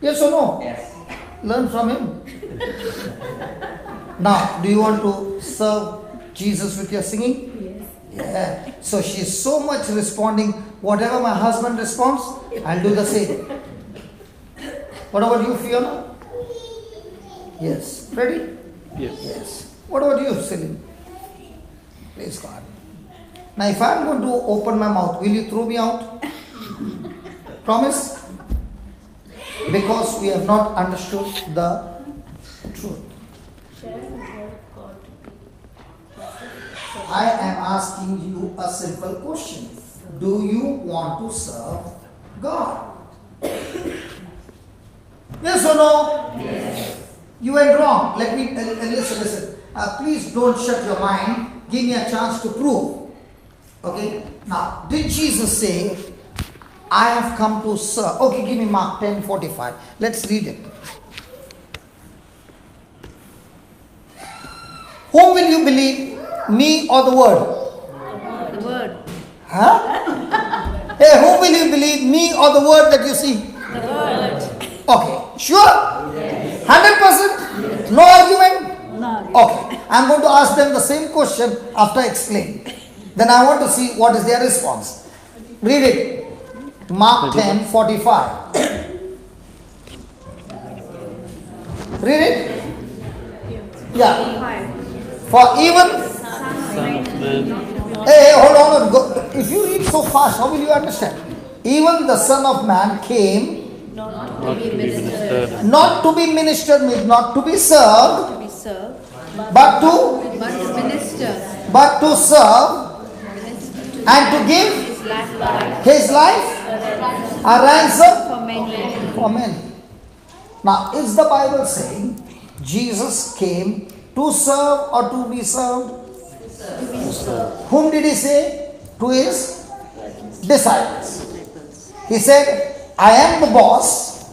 Yes or no? Yes. Learn from him. Now, do you want to serve Jesus with your singing? Yes. Yeah. So she's so much responding, whatever my husband responds, I'll do the same. What about you, Fiona? Yes. Ready? Yes. Yes. What about you, Celine? Praise God. Now, if I'm going to open my mouth, will you throw me out? Promise? Because we have not understood the truth. I am asking you a simple question. Do you want to serve God? Yes or no? Yes. You went wrong. Let me listen. Please don't shut your mind. Give me a chance to prove. Okay? Now, did Jesus say, I have come to serve? Okay, give me Mark 10:45. Let's read it. Whom will you believe? Me or the word? The word. Huh? Hey, whom will you believe? Me or the word that you see? The word. Okay. Sure? Yes. 100%? No argument? No. Okay. I'm going to ask them the same question after explaining. Then I want to see what is their response. Read it. Mark 10:45. Read it. Yeah. For even... Son of Man. Hey, hold on. Go. If you read so fast, how will you understand? Even the Son of Man came Not to be ministered. not to be ministered, means not to be served, To be served. but to But to serve and to give his life a ransom for many. for many. Now, is the Bible saying Jesus came to serve or to be served? Whom did he say? To his disciples. He said, I am the boss,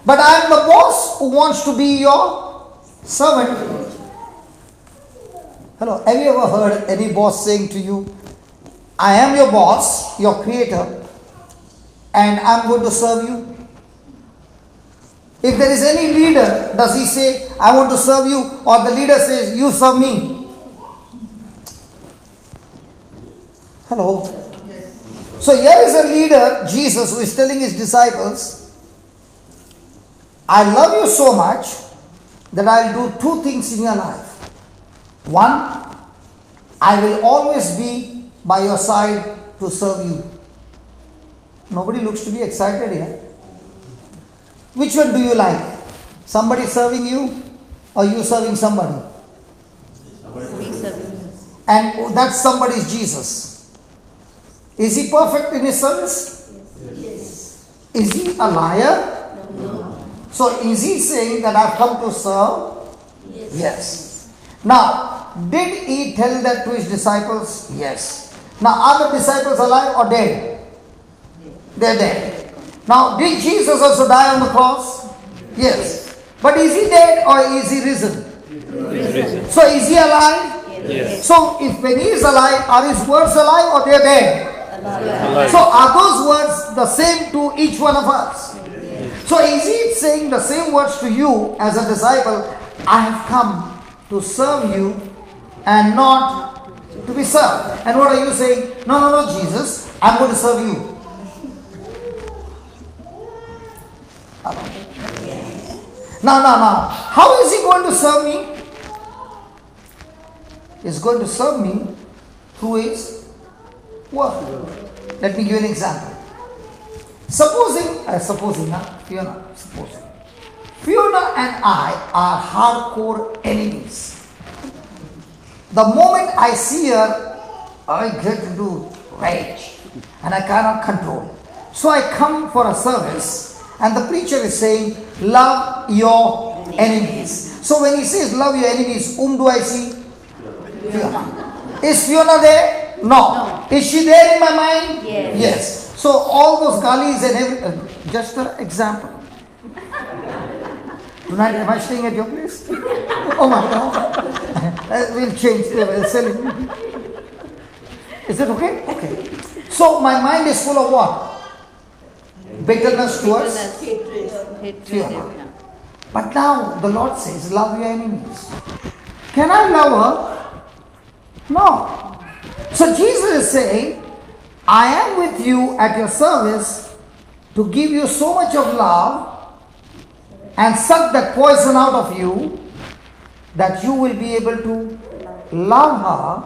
but I am the boss who wants to be your servant. Hello, have you ever heard any boss saying to you, I am your boss, your creator, and I'm going to serve you? If there is any leader, does he say, I want to serve you, or the leader says, you serve me? Hello. So here is a leader, Jesus, who is telling his disciples, I love you so much that I'll do two things in your life. One, I will always be by your side to serve you. Nobody looks to be excited here. Which one do you like? Somebody serving you or you serving somebody? And that somebody is Jesus. Is he perfect in his service? Yes. Is he a liar? No. So is he saying that I've come to serve? Yes. Now, did he tell that to his disciples? Yes. Now, are the disciples alive or dead? They're dead. Now, did Jesus also die on the cross? Yes. But is he dead or is he risen? Risen. So is he alive? Yes. So if when he is alive, are his words alive or they're dead? Alive. So are those words the same to each one of us? So is he saying the same words to you as a disciple? I have come to serve you and not to be served. And what are you saying? No, Jesus, I'm going to serve you. Now, how is he going to serve me? He's going to serve me through his work. Let me give you an example. Supposing Fiona and I are hardcore enemies. The moment I see her, I get into rage and I cannot control. So I come for a service and the preacher is saying, love your enemies. So when he says love your enemies, whom do I see? Fiona. Is Fiona there? No. Is she there in my mind? Yes. So all those galis and everything, just an example. Tonight, am I staying at your place? Oh my God. We'll change. We'll sell it. Is it okay? Okay. So my mind is full of what? Bitterness towards fear. But now the Lord says, love your enemies. Can I love her? No. So Jesus is saying, I am with you at your service to give you so much of love and suck that poison out of you that you will be able to love her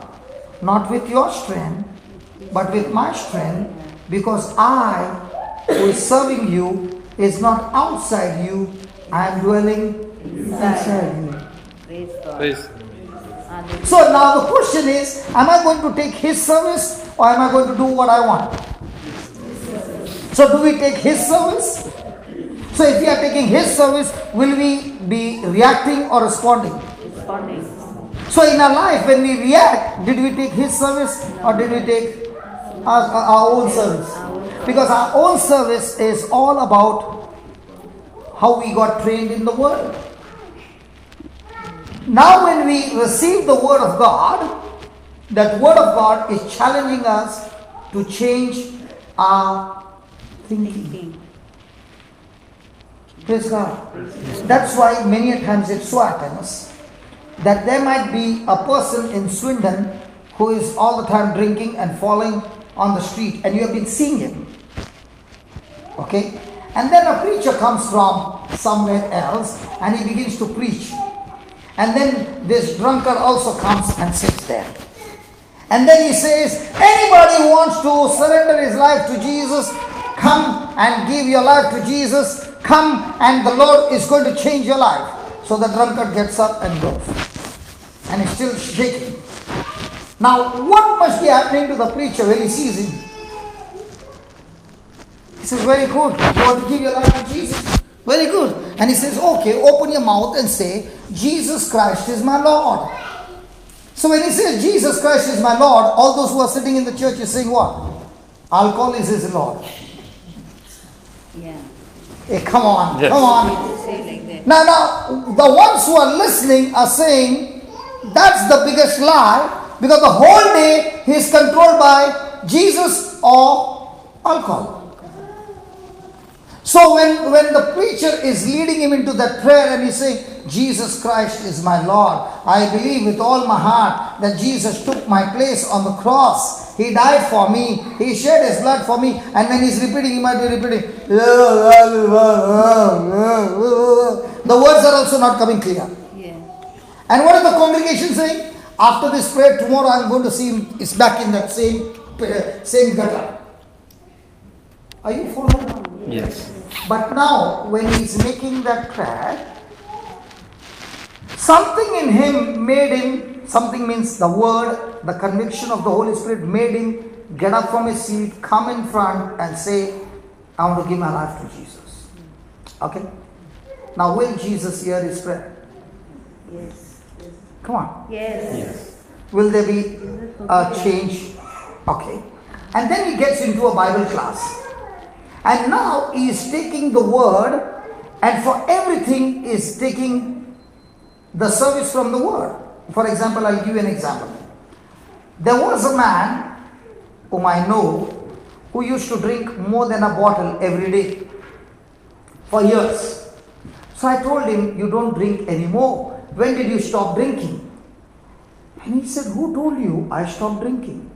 not with your strength but with my strength, because I who is serving you is not outside you, I am dwelling inside you. Praise God. Praise. So now the question is, am I going to take his service or am I going to do what I want? So do we take his service? So if we are taking his service, will we be reacting or responding? Responding. So in our life, when we react, did we take his service or did we take our own service? Because our own service is all about how we got trained in the Word. Now when we receive the Word of God, that Word of God is challenging us to change our thinking. Praise God. That's why many a times it so happens that there might be a person in Swindon who is all the time drinking and falling on the street, and you have been seeing him. Okay? And then a preacher comes from somewhere else and he begins to preach. And then this drunkard also comes and sits there. And then he says, anybody who wants to surrender his life to Jesus, come and give your life to Jesus. Come and the Lord is going to change your life. So the drunkard gets up and goes. And he's still shaking. Now, what must be happening to the preacher when he sees him? He says, very good. You want to give your life to Jesus? Very good. And he says, okay, open your mouth and say, Jesus Christ is my Lord. So when he says, Jesus Christ is my Lord, all those who are sitting in the church is saying what? Alcohol is his Lord. Yeah. Hey, come on, Yes. come on. Say like that. Now, the ones who are listening are saying, that's the biggest lie, because the whole day he is controlled by Jesus or alcohol. So when the preacher is leading him into that prayer and he's saying, Jesus Christ is my Lord, I believe with all my heart that Jesus took my place on the cross. He died for me. He shed his blood for me. And when he's repeating, he might be repeating. The words are also not coming clear. Yeah. And what is the congregation saying? After this prayer, tomorrow I'm going to see him. It's back in that same gutter. Are you following? Yes. But now, when he's making that prayer, something in him made him, something means the word, the conviction of the Holy Spirit made him get up from his seat, come in front and say, I want to give my life to Jesus. Okay? Now, will Jesus hear his prayer? Yes. Come on. Yes. Yes. Will there be a change? Okay. And then he gets into a Bible class. And now he is taking the word, and for everything is taking the service from the word. For example, I'll give you an example. There was a man whom I know who used to drink more than a bottle every day for years. So I told him, you don't drink anymore. When did you stop drinking? And he said, who told you I stopped drinking?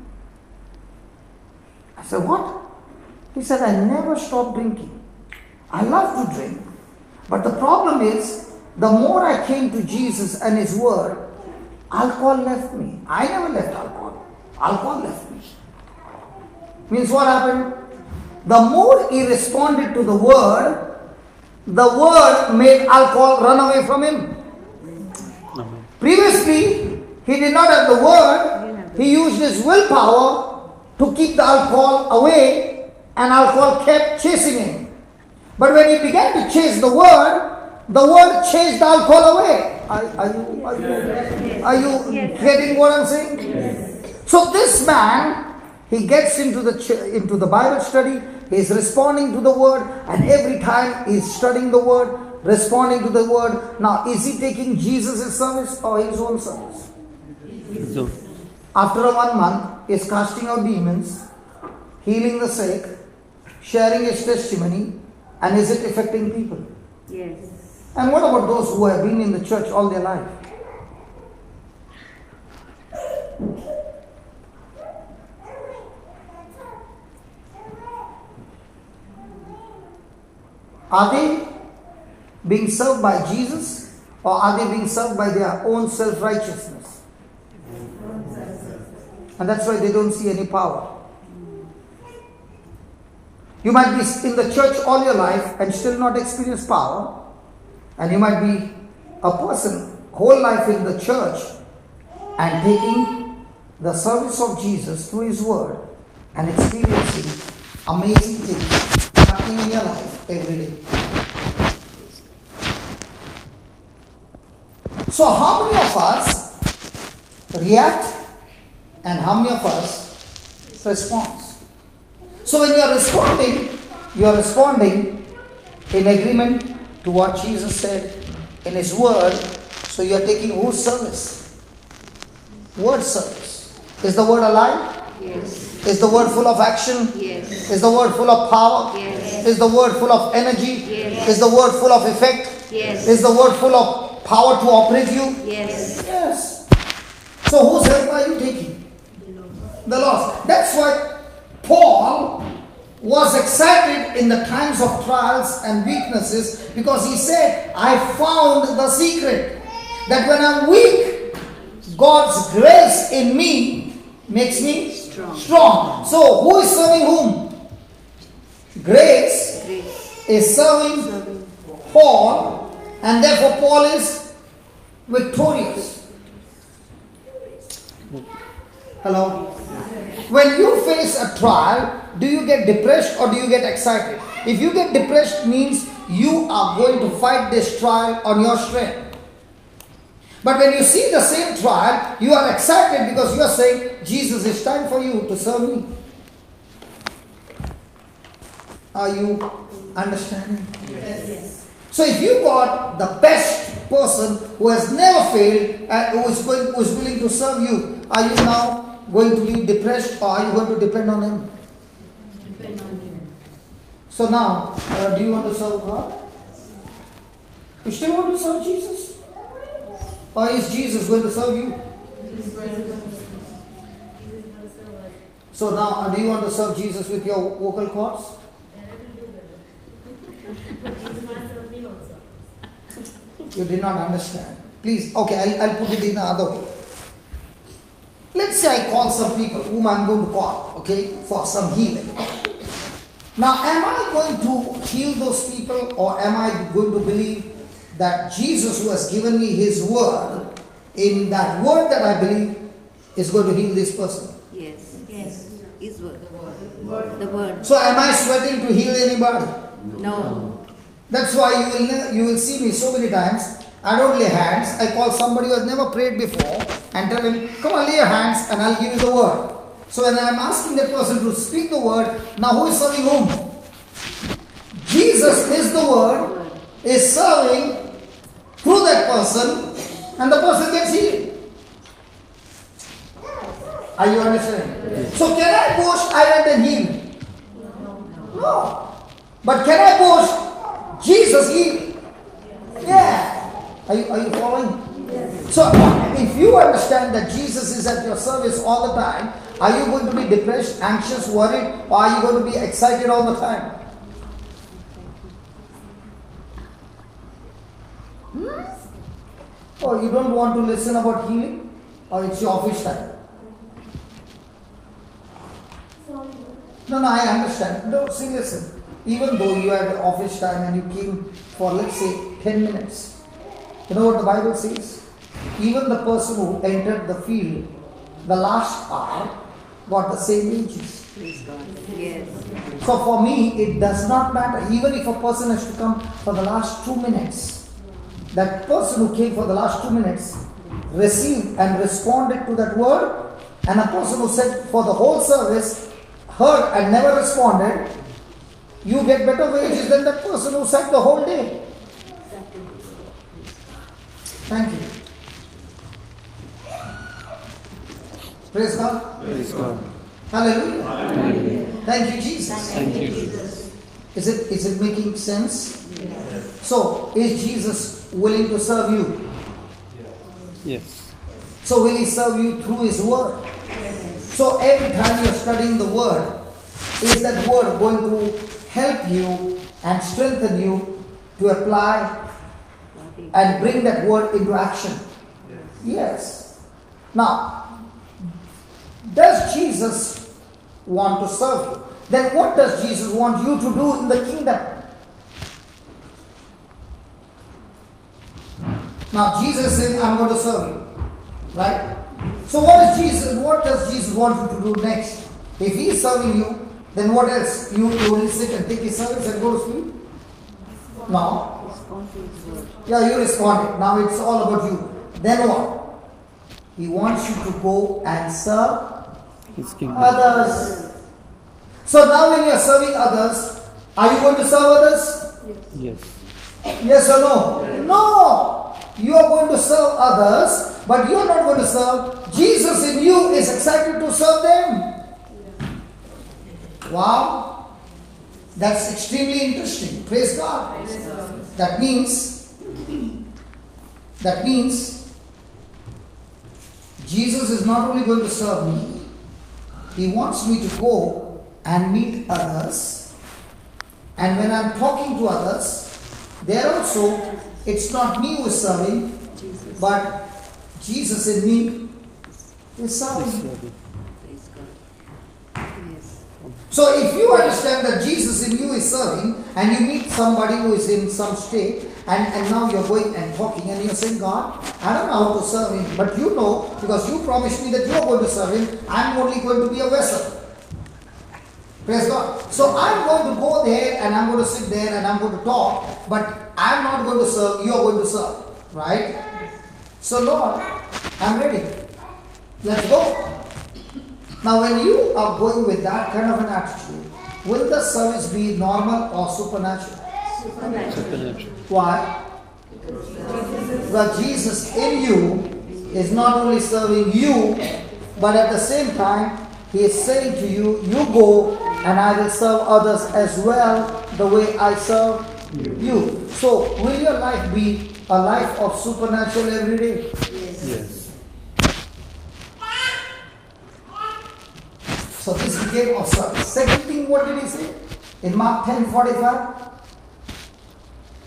I said, what? He said, I never stopped drinking. I love to drink. But the problem is, the more I came to Jesus and His Word, alcohol left me. I never left alcohol. Alcohol left me. Means what happened? The more he responded to the Word made alcohol run away from him. Amen. Previously, he did not have the Word. He used his willpower to keep the alcohol away, and alcohol kept chasing him. But when he began to chase the word chased the alcohol away. Are you getting what I'm saying? Yes. So this man, he gets into the Bible study, he is responding to the word, and every time he is studying the word, responding to the word. Now, is he taking Jesus' service or his own service? So, After 1 month, he is casting out demons, healing the sick, sharing his testimony, and is it affecting people? Yes. And what about those who have been in the church all their life? Are they being served by Jesus, or are they being served by their own self-righteousness? And that's why they don't see any power. You might be in the church all your life and still not experience power. And you might be a person whole life in the church and taking the service of Jesus through his word and experiencing amazing things happening in your life every day. So how many of us react and how many of us respond? So when you are responding in agreement to what Jesus said in his word. So you are taking whose service? Word service. Is the word alive? Yes. Is the word full of action? Yes. Is the word full of power? Yes. Is the word full of energy? Yes. Is the word full of effect? Yes. Is the word full of power to operate you? Yes. Yes. So whose help are you taking? The Lord's. That's why Paul was excited in the times of trials and weaknesses, because he said, I found the secret that when I'm weak, God's grace in me makes me strong. So who is serving whom? Grace is serving Paul, and therefore Paul is victorious. Hello? When you face a trial, do you get depressed or do you get excited? If you get depressed, means you are going to fight this trial on your strength. But when you see the same trial, you are excited because you are saying, Jesus, it's time for you to serve me. Are you understanding? Yes. So if you got the best person who has never failed and who is willing to serve you, are you now going to be depressed, or are you going to depend on him? Depend on him. So now, do you want to serve God? You still want to serve Jesus? Or is Jesus going to serve you? So now, do you want to serve Jesus with your vocal cords? You did not understand. Please, okay, I'll put it in another way. Let's say I call some people whom I'm going to call, okay, for some healing. Now, am I going to heal those people, or am I going to believe that Jesus, who has given me his word, in that word that I believe, is going to heal this person? Yes. Yes. His word. The word. So am I sweating to heal anybody? No. That's why you will see me so many times. I don't lay hands. I call somebody who has never prayed before and tell him, come on, lay your hands and I'll give you the word. So when I'm asking that person to speak the word, now who is serving whom? Jesus is the word, is serving through that person, and the person gets healed. Are you understanding? Yes. So can I boast I went and healed? No. But can I boast Jesus healed? Yeah. Are you following? Yes. So if you understand that Jesus is at your service all the time, are you going to be depressed, anxious, worried, or are you going to be excited all the time? Oh, you don't want to listen about healing? Or it's your office time? No, I understand. No, see, listen. Even though you had office time and you came for, let's say, 10 minutes. You know what the Bible says? Even the person who entered the field the last hour got the same wages. Yes. So for me, it does not matter. Even if a person has to come for the last 2 minutes, that person who came for the last 2 minutes received and responded to that word, and a person who said for the whole service, heard and never responded, you get better wages than that person who sat the whole day. Thank you. Praise God. Praise God. Hallelujah. Hallelujah. Thank you, Jesus. Thank you, Jesus. Is it making sense? So, is Jesus willing to serve you? Yes. So, will He serve you through His Word? So, every time you're studying the Word, is that Word going to help you and strengthen you to apply and bring that Word into action? Yes. Now, does Jesus want to serve you? Then what does Jesus want you to do in the kingdom? Now Jesus said, I'm going to serve you. Right? So what does Jesus want you to do next? If He is serving you, then what else? You only sit and take His service and go to sleep? No. Respond to His word. Yeah, you responded. Now it's all about you. Then what? He wants you to go and serve His kingdom. others. So now when you are serving others, are you going to serve others? Yes. Yes or no? No! You are going to serve others, but you are not going to serve. Jesus in you is excited to serve them. Wow! That's extremely interesting. Praise God. That means Jesus is not only going to serve me, He wants me to go and meet others. And when I'm talking to others, there also, it's not me who is serving, but Jesus in me is serving. Praise God. Yes. So if you understand that Jesus in you is serving, and you meet somebody who is in some state, and now you're going and talking and you're saying, God, I don't know how to serve Him, but you know, because you promised me that you are going to serve Him, I'm only going to be a vessel. Praise God. So I'm going to go there and I'm going to sit there and I'm going to talk, but I'm not going to serve, you are going to serve. Right? So Lord, I'm ready. Let's go. Now when you are going with that kind of an attitude, will the service be normal or supernatural? Supernatural. Why? Because Jesus in you is not only serving you, but at the same time, He is saying to you, you go and I will serve others as well the way I serve you. So, will your life be a life of supernatural every day? Yes. So, this became of service. Second thing, what did He say? In Mark 10:45,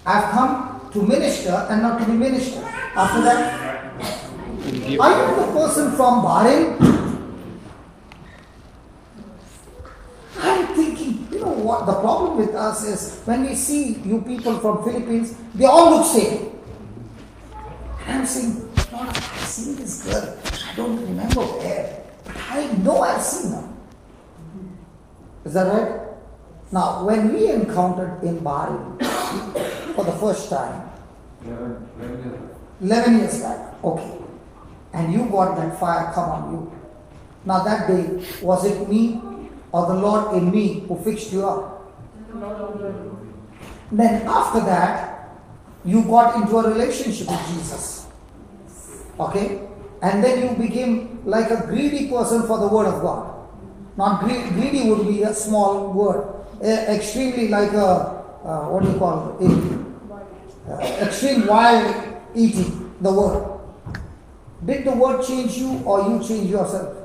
I've come to minister and not to be ministered. After that, are you the person from Bahrain? I'm thinking, you know what, the problem with us is when we see you people from Philippines, they all look same. And I'm saying, Lord, I've seen this girl. I don't remember where, but I know I've seen her. Is that right? Now, when we encountered in Bahrain for the first time, 11 years back, okay, and you got that fire come on you. Now that day, was it me or the Lord in me who fixed you up? Then after that, you got into a relationship with Jesus. Okay? And then you became like a greedy person for the Word of God. Not greedy would be a small word. Extremely like a, what do you call it? Extreme wild eating the Word. Did the Word change you or you change yourself?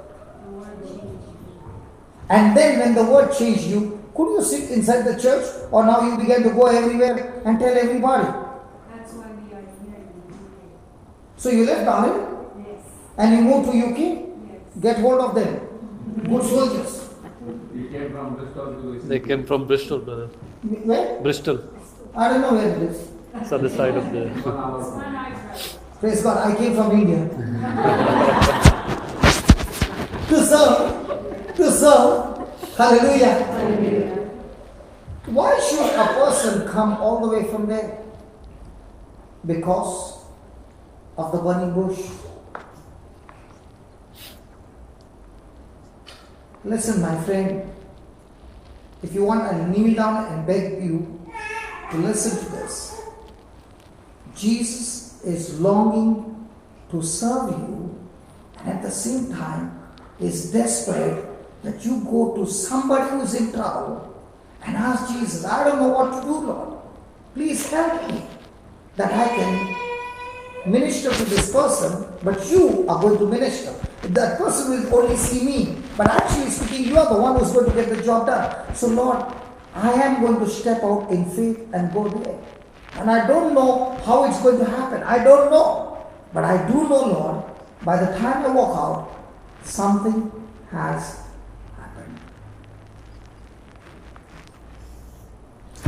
And then when the Word changed you, could you sit inside the church or now you began to go everywhere and tell everybody? That's why we are here. So you left Bahrain Yes. and you moved to UK? Yes. Get hold of them. Good soldiers. They came from Bristol, brother. Where? Bristol. I don't know where it is. It's on the side of the. Praise God, I came from India. To serve. Hallelujah. Why should a person come all the way from there? Because of the burning bush. Listen, my friend, if you want, I'll kneel down and beg you to listen to this. Jesus is longing to serve you, and at the same time is desperate that you go to somebody who is in trouble and ask Jesus, I don't know what to do, Lord. Please help me that I can minister to this person, but you are going to minister. That person will only see me, but actually speaking, you are the one who is going to get the job done. So Lord, I am going to step out in faith and go there. And I don't know how it's going to happen. I don't know. But I do know, Lord, by the time I walk out, something has happened.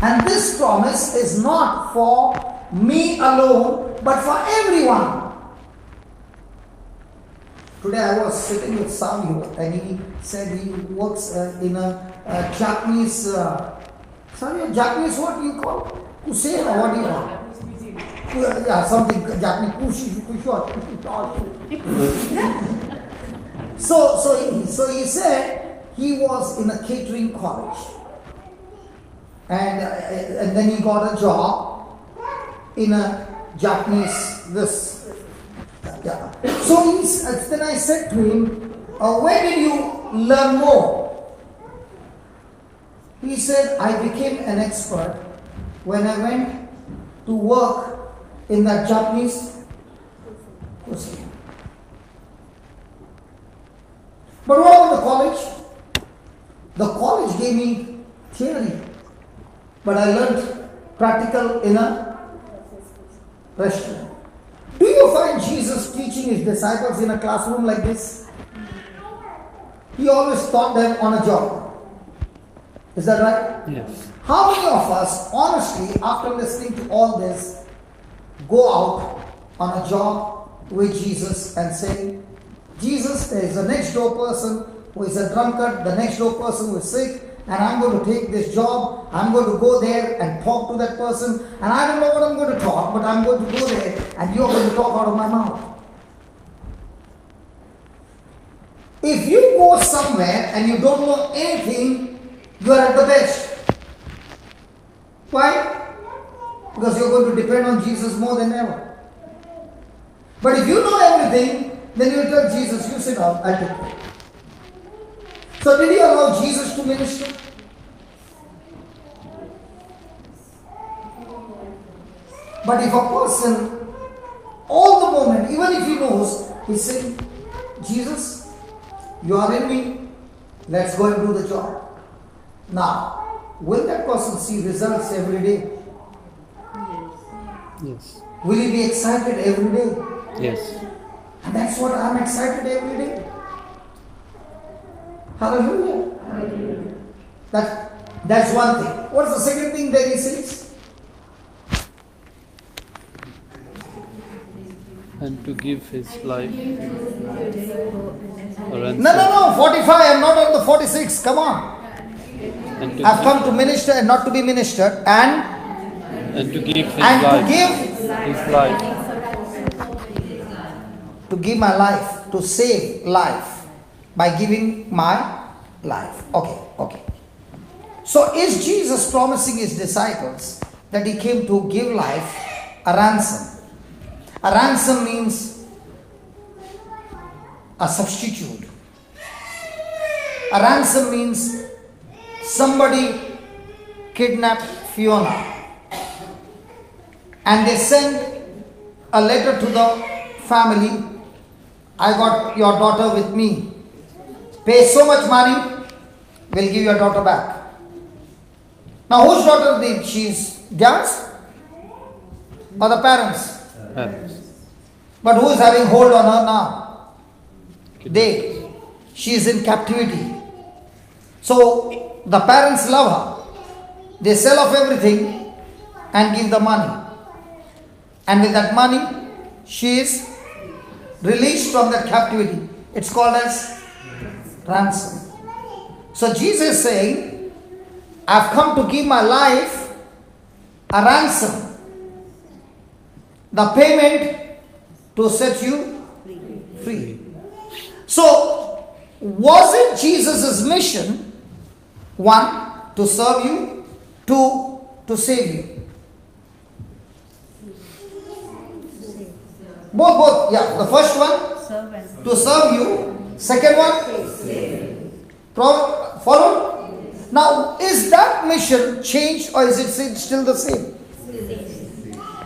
And this promise is not for me alone, but for everyone. Today I was sitting with Samuel and he said he works in a Japanese, Japanese, what do you call it? Kusei, or what do you call it? Yeah, something Japanese. So he said he was in a catering college. And then he got a job in a Japanese, this. Yeah. So then I said to him, where did you learn more? He said, I became an expert when I went to work in that Japanese cuisine. But what about the college? The college gave me theory, but I learned practical in a restaurant. Do you find Jesus teaching his disciples in a classroom like this? He always taught them on a job. Is that right? Yes. How many of us, honestly, after listening to all this, go out on a job with Jesus and say, Jesus, there is a next door person who is a drunkard, the next door person who is sick, and I'm going to take this job, I'm going to go there and talk to that person, and I don't know what I'm going to talk, but I'm going to go there and you're going to talk out of my mouth. If you go somewhere and you don't know anything, you are at the best. Why? Because you're going to depend on Jesus more than ever. But if you know everything, then you tell Jesus, you sit down, I'll take care. So did he allow Jesus to minister? But if a person, all the moment, even if he knows, he's saying, Jesus, you are in me, let's go and do the job. Now, will that person see results every day? Yes. Will he be excited every day? Yes. And that's what I'm excited every day. Hallelujah. Hallelujah. That's one thing. What's the second thing that he says? And to give his life. Or ransom. No, 45. I'm not on the 46. Come on. And to I've come to minister and not to be ministered. and to give his and life. to give His life. to give my life, to save life by giving my life. Okay. So is Jesus promising his disciples that he came to give life a ransom? A ransom means a substitute. A ransom means somebody kidnapped Fiona and they sent a letter to the family, I got your daughter with me. Pay so much money, we'll give your daughter back. Now whose daughter did she's theirs or the parents? Parents. But who is having hold on her now? They. She is in captivity. So the parents love her. They sell off everything and give the money. And with that money, she is released from that captivity. It's called as ransom. So Jesus is saying, I've come to give my life a ransom. The payment to set you free. So, was it Jesus' mission? One, to serve you. Two, to save you. Both. Yeah. The first one, Servant. to serve you. Second one, follow? Now, is that mission changed or is it still the same?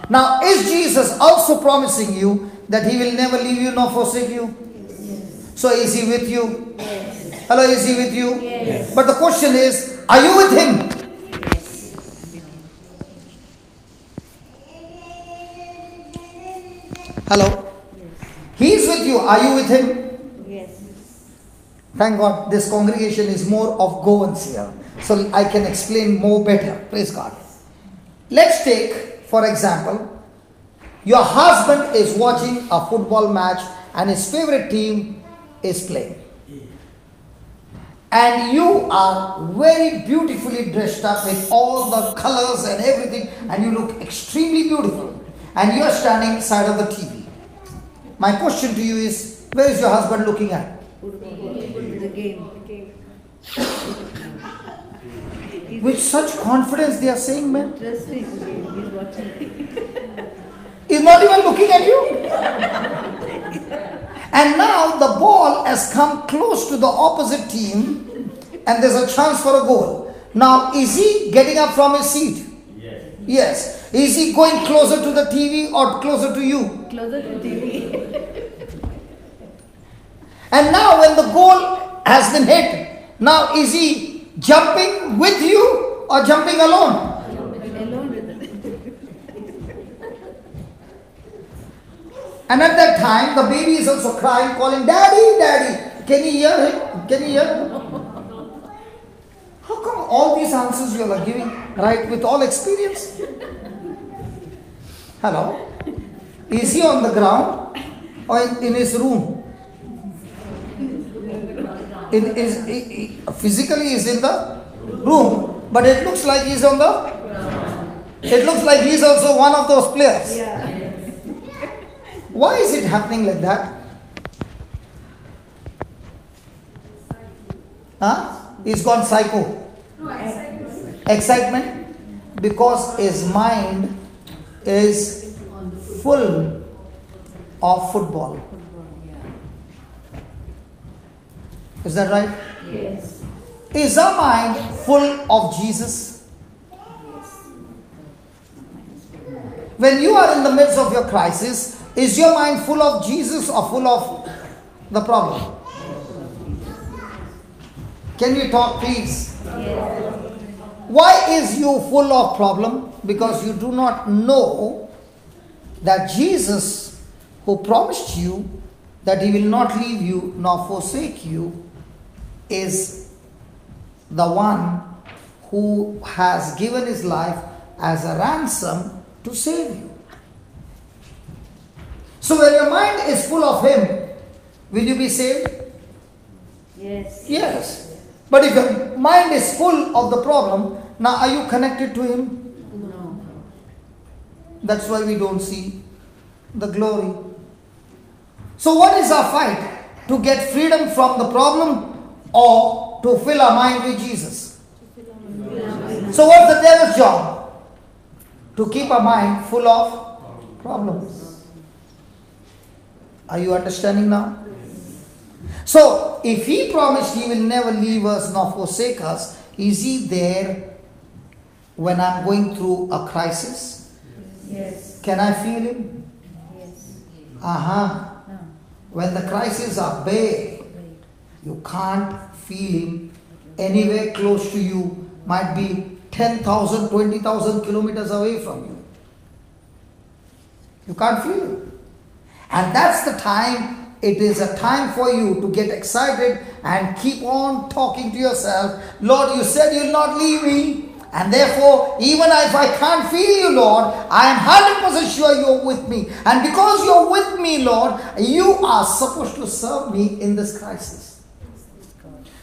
Now, is Jesus also promising you that He will never leave you nor forsake you? So, is He with you? Yes. Hello, is He with you? Yes. But the question is, are you with Him? Hello? He is with you. Are you with Him? Yes. Thank God this congregation is more of goans here. So I can explain more better. Praise God. Let's take, for example, your husband is watching a football match and his favorite team is playing. And you are very beautifully dressed up with all the colors and everything, and you look extremely beautiful. And you are standing side of the TV. My question to you is, where is your husband looking at? The game. With such confidence they are saying, man. Interesting game. He's watching. He's not even looking at you. And now the ball has come close to the opposite team and there's a chance for a goal. Now, is he getting up from his seat? Yes. Is he going closer to the TV or closer to you? Closer to TV. And now when the goal has been hit, now is he jumping with you or jumping alone? Alone with it. And at that time, the baby is also crying, calling, Daddy, Daddy. Can you hear him? Can you hear him? How come all these answers you are giving, right, with all experience? Hello? Is he on the ground or in his room? Physically he's in the room, but it looks like he's on the... It looks like he's also one of those players. Yeah. Why is it happening like that? Huh? He's gone psycho. Excitement? Because his mind is full of football. Is that right? Yes. Is our mind full of Jesus? When you are in the midst of your crisis, is your mind full of Jesus or full of the problem? Can we talk, please? Yes. Why is you full of problem? Because you do not know that Jesus, who promised you that He will not leave you nor forsake you, is the one who has given His life as a ransom to save you. So when your mind is full of Him, will you be saved? Yes. Yes. But if your mind is full of the problem, now are you connected to Him? No. That's why we don't see the glory. So what is our fight? To get freedom from the problem or to fill our mind with Jesus? So what's the devil's job? To keep our mind full of problems. Are you understanding now? So, if He promised He will never leave us nor forsake us, is He there when I'm going through a crisis? Yes. Can I feel Him? Yes. No. When the crises are big, you can't feel Him anywhere close to you. Might be 10,000, 20,000 kilometers away from you. You can't feel Him. And that's the time. It is a time for you to get excited and keep on talking to yourself. Lord, you said you'll not leave me. And therefore, even if I can't feel you, Lord, I am 100% sure you're with me. And because you're with me, Lord, you are supposed to serve me in this crisis.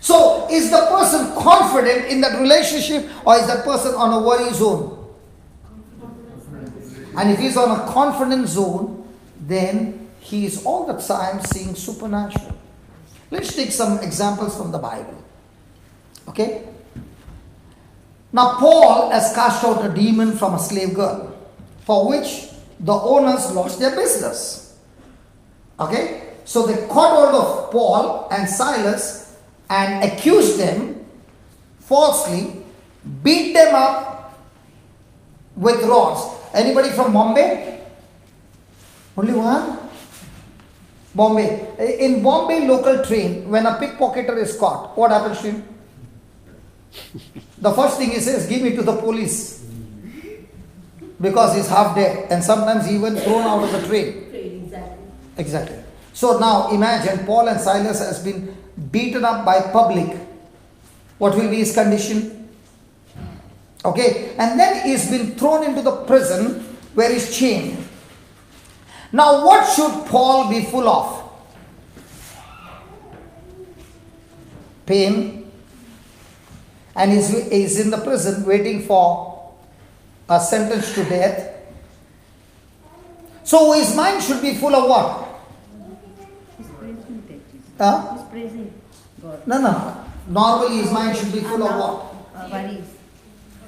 So, is the person confident in that relationship or is that person on a worry zone? And if he's on a confident zone, then he is all the time seeing supernatural. Let's take some examples from the Bible. Okay? Now Paul has cast out a demon from a slave girl, for which the owners lost their business. Okay? So they caught hold of Paul and Silas and accused them falsely, beat them up with rods. Anybody from Bombay? Only one? Bombay. In Bombay local train, when a pickpocketer is caught, what happens to him? The first thing he says, give me to the police. Because he's half dead and sometimes even thrown out of the train. Exactly. So now imagine Paul and Silas has been beaten up by public. What will be his condition? Okay. And then he's been thrown into the prison where he's chained. Now what should Paul be full of? Pain. And he's in the prison waiting for a sentence to death. So his mind should be full of what? He's praising that Jesus. Huh? He's praising God. No. Normally his mind should be full of what? Worries.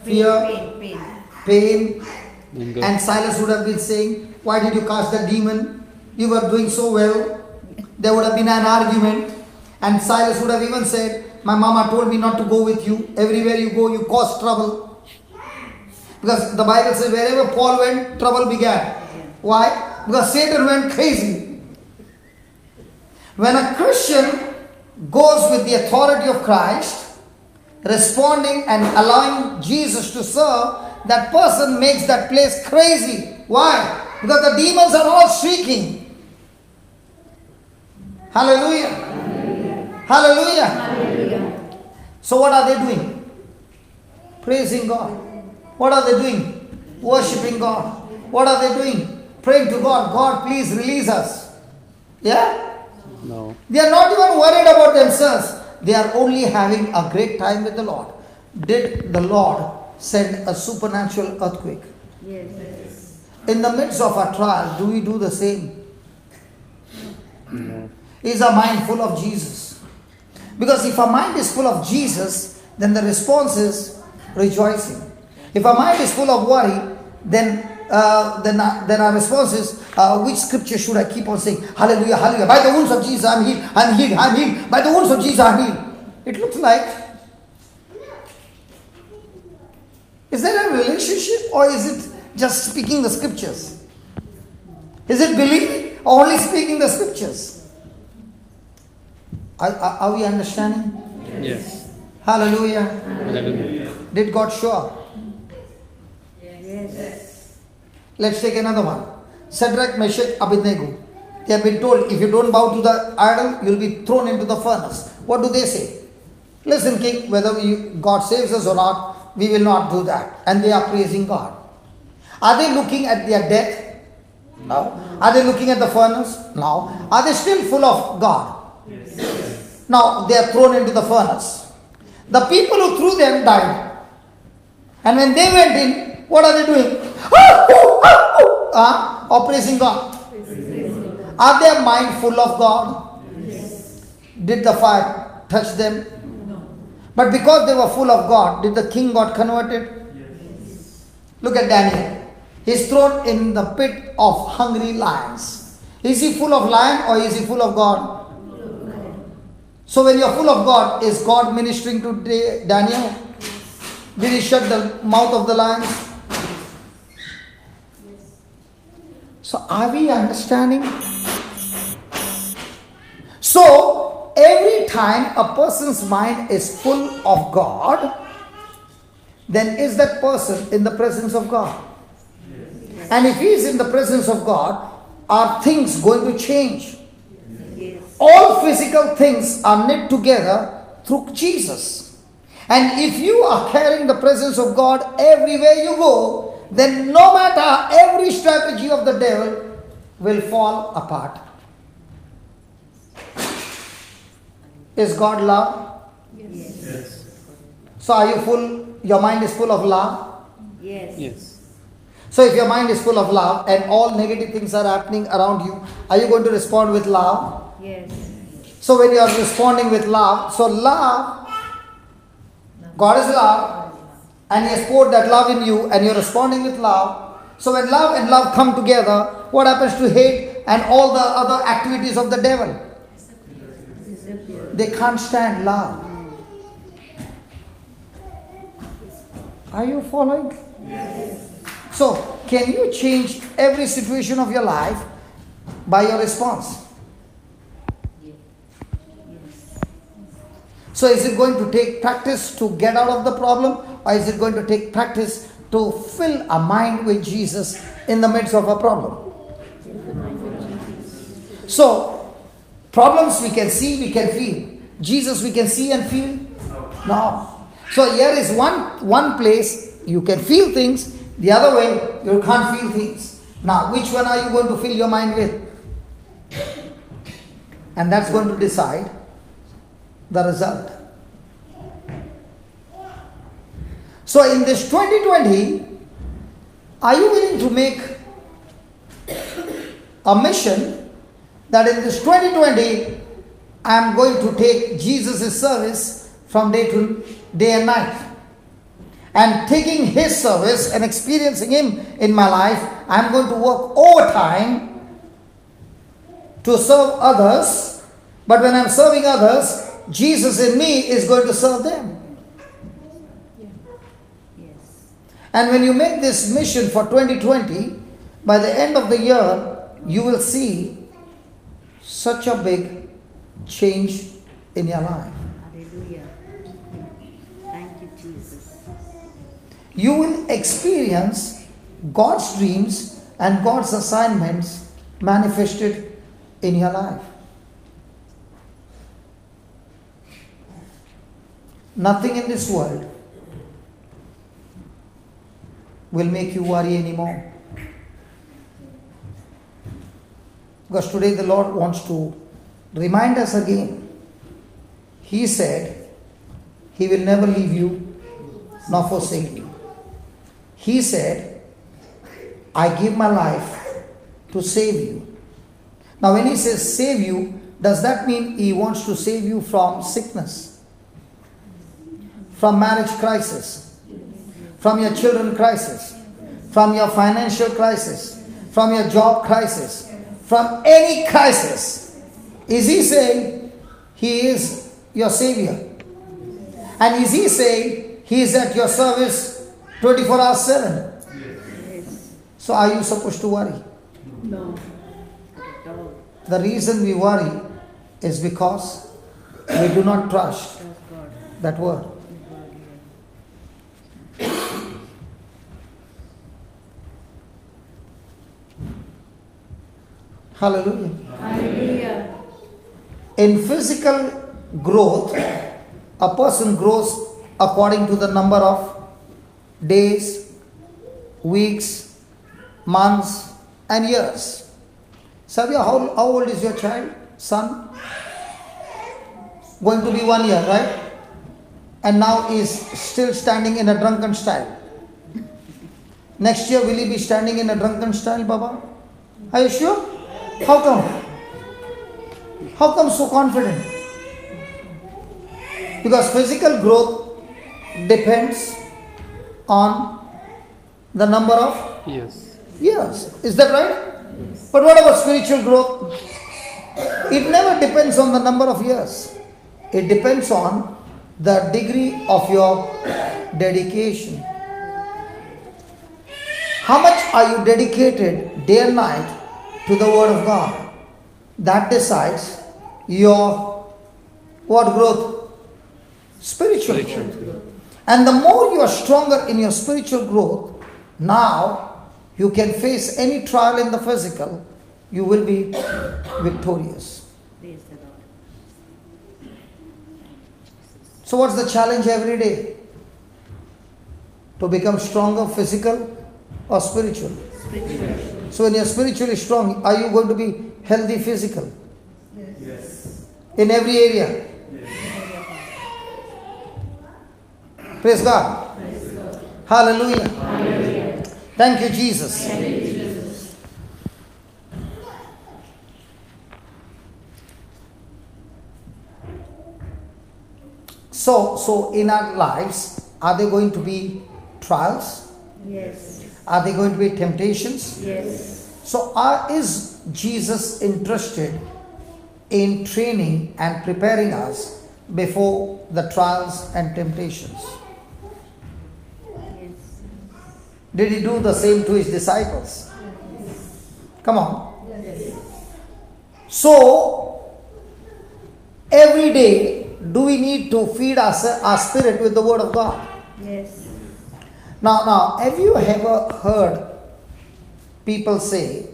Fear. Pain. Anger. And Silas would have been saying, why did you cast the demon? You were doing so well. There would have been an argument. And Silas would have even said, my mama told me not to go with you. Everywhere you go, you cause trouble. Because the Bible says wherever Paul went, trouble began. Why? Because Satan went crazy. When a Christian goes with the authority of Christ, responding and allowing Jesus to serve, that person makes that place crazy. Why? Because the demons are all shrieking. Hallelujah. Hallelujah. Hallelujah. So what are they doing? Praising God. What are they doing? Worshipping God. What are they doing? Praying to God. God, please release us. Yeah? No. They are not even worried about themselves. They are only having a great time with the Lord. Did the Lord send a supernatural earthquake? Yes. In the midst of our trial, do we do the same? No. Is our mind full of Jesus? Because if our mind is full of Jesus, then the response is rejoicing. If our mind is full of worry, then our response is, which scripture should I keep on saying? Hallelujah, hallelujah. By the wounds of Jesus I'm healed, I'm healed, I'm healed. By the wounds of Jesus I'm healed. It looks like, is there a relationship or is it just speaking the scriptures? Is it believing or only speaking the scriptures? Are we understanding? Yes. Hallelujah. Hallelujah. Did God show up? Yes. Let's take another one. Shadrach, Meshach, Abednego. They have been told, if you don't bow to the idol, you'll be thrown into the furnace. What do they say? Listen, king, whether God saves us or not, we will not do that. And they are praising God. Are they looking at their death? No. Are they looking at the furnace? No. Are they still full of God? Yes. Now they are thrown into the furnace. The people who threw them died. And when they went in, what are they doing? Or praising God? Are their mind full of God? Yes. Did the fire touch them? No. But because they were full of God, did the king got converted? Yes. Look at Daniel. He's thrown in the pit of hungry lions. Is he full of lion or is he full of God? So when you're full of God, is God ministering to Daniel? Did he shut the mouth of the lions? So are we understanding? So every time a person's mind is full of God, then is that person in the presence of God? Yes. And if he is in the presence of God, are things going to change? Yes. All physical things are knit together through Jesus. And if you are carrying the presence of God everywhere you go, then no matter every strategy of the devil will fall apart. Is God love? Yes. Yes. So are you full, your mind is full of love? Yes. Yes. So if your mind is full of love and all negative things are happening around you, are you going to respond with love? Yes. So when you are responding with love, so love, God is love, and He has poured that love in you and you're responding with love. So when love and love come together, what happens to hate? and all the other activities of the devil. Disappear. They can't stand love. Are you following? Yes. So, can you change every situation of your life by your response? Yes. So, is it going to take practice to get out of the problem, or is it going to take practice to fill a mind with Jesus in the midst of a problem? So, problems we can see, we can feel. Jesus we can see and feel? No. So here is one place you can feel things, the other way you can't feel things. Now, which one are you going to fill your mind with? And that's going to decide the result. So in this 2020, are you willing to make a mission that in this 2020, I am going to take Jesus' service from day and night. And taking His service and experiencing Him in my life, I am going to work overtime to serve others. But when I am serving others, Jesus in me is going to serve them. Yes. And when you make this mission for 2020, by the end of the year, you will see such a big change in your life. Hallelujah. Thank you, Jesus. You will experience God's dreams and God's assignments manifested in your life. Nothing in this world will make you worry anymore. Because today the Lord wants to remind us again. He said, He will never leave you nor forsake you. He said, I give my life to save you. Now when He says save you, does that mean He wants to save you from sickness? From marriage crisis? From your children crisis? From your financial crisis? From your job crisis? From any crisis? Is He saying He is your Savior? And is He saying He is at your service 24 hours 7? Yes. So are you supposed to worry? No. Not at all. The reason we worry is because we do not trust Trust God. that word. Hallelujah. Hallelujah. In physical growth, a person grows according to the number of days, weeks, months, and years. Savya, how old is your child? Son? Going to be 1 year, right? And now is still standing in a drunken style. Next year, will he be standing in a drunken style, Baba? Are you sure? How come? How come so confident? Because physical growth depends on the number of Yes. years. Is that right? But what about spiritual growth? It never depends on the number of years. It depends on the degree of your dedication. How much are you dedicated day and night to the Word of God? That decides your what growth? Spiritual growth. And the more you are stronger in your spiritual growth, now you can face any trial in the physical, you will be victorious. Praise the Lord. So what's the challenge every day? To become stronger physical or spiritual? Spiritual. So when you're spiritually strong, are you going to be healthy physical? Yes. In every area? Praise God. Hallelujah. Thank you, Jesus. So in our lives, are there going to be trials? Yes. Are there going to be temptations? Yes. So is Jesus interested in training and preparing us before the trials and temptations? Yes. Did he do the same to his disciples? Come on. So, every day, do we need to feed our spirit with the Word of God? Yes. Now, have you ever heard people say,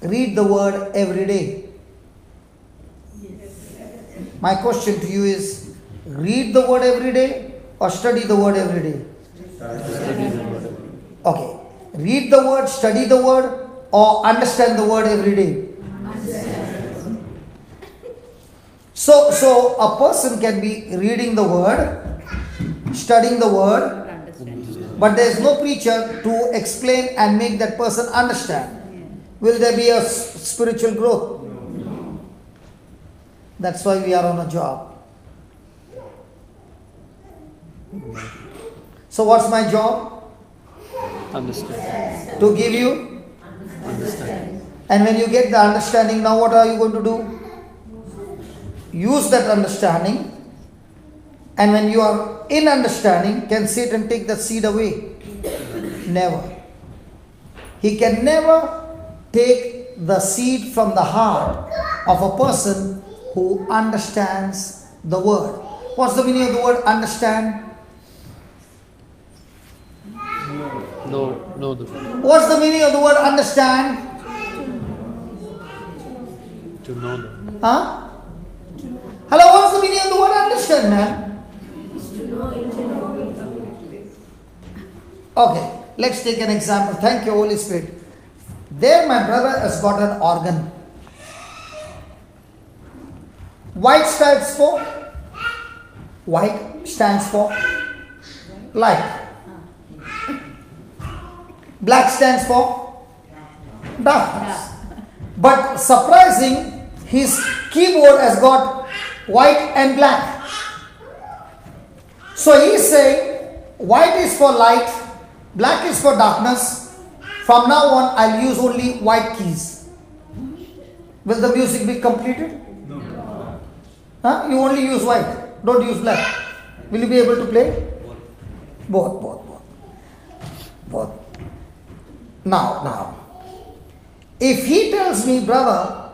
read the Word every day? My question to you is, read the Word every day or study the Word every day? Study the word. Okay. Read the Word, study the Word, or understand the Word every day? So a person can be reading the Word, studying the Word, Not understand. but there is no preacher to explain and make that person understand. Will there be a spiritual growth? That's why we are on a job. So what's my job? Understand. To give you. Understand. And when you get the understanding, now what are you going to do? Use that understanding. And when you are in understanding, can Satan take that seed away? Never. He can never take the seed from the heart of a person who understands the word. What's the meaning of the word understand? No. What's the meaning of the word understand? To know them. Huh? Hello, what's the meaning of the word understand, man? Okay, let's take an example. Thank you, Holy Spirit. There my brother has got an organ. White stands for light. Black stands for darkness. But surprising, his keyboard has got white and black. So he is saying, white is for light, black is for darkness. From now on, I'll use only white keys. Will the music be completed? No. Huh? You only use white, don't use black. Will you be able to play? Both. Now, if he tells me, brother,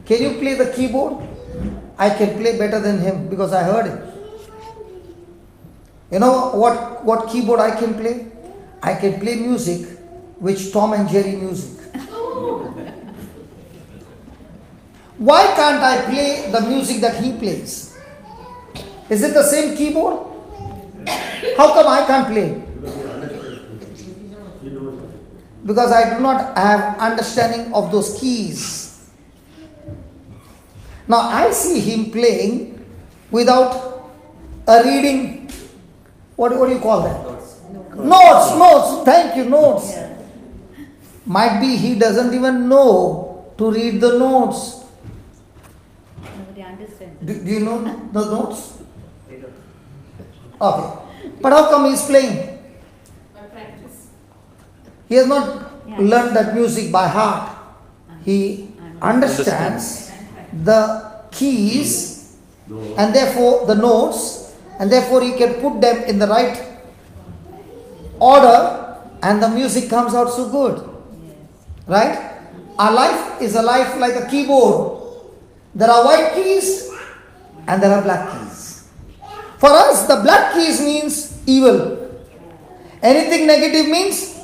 can you play the keyboard? I can play better than him because I heard him. You know what keyboard I can play? I can play music which Tom and Jerry music. Why can't I play the music that he plays? Is it the same keyboard? How come I can't play? Because I do not have understanding of those keys. Now I see him playing without a reading. What do you call that? Notes. Thank you, notes. Might be he doesn't even know to read the notes. Nobody understands. Do you know the notes? Okay. But how come he's playing? He has not learned that music by heart. He understands the keys and therefore the notes, and therefore he can put them in the right order and the music comes out so good. Right? Our life is a life like a keyboard. There are white keys and there are black keys. For us, the black keys means evil. Anything negative means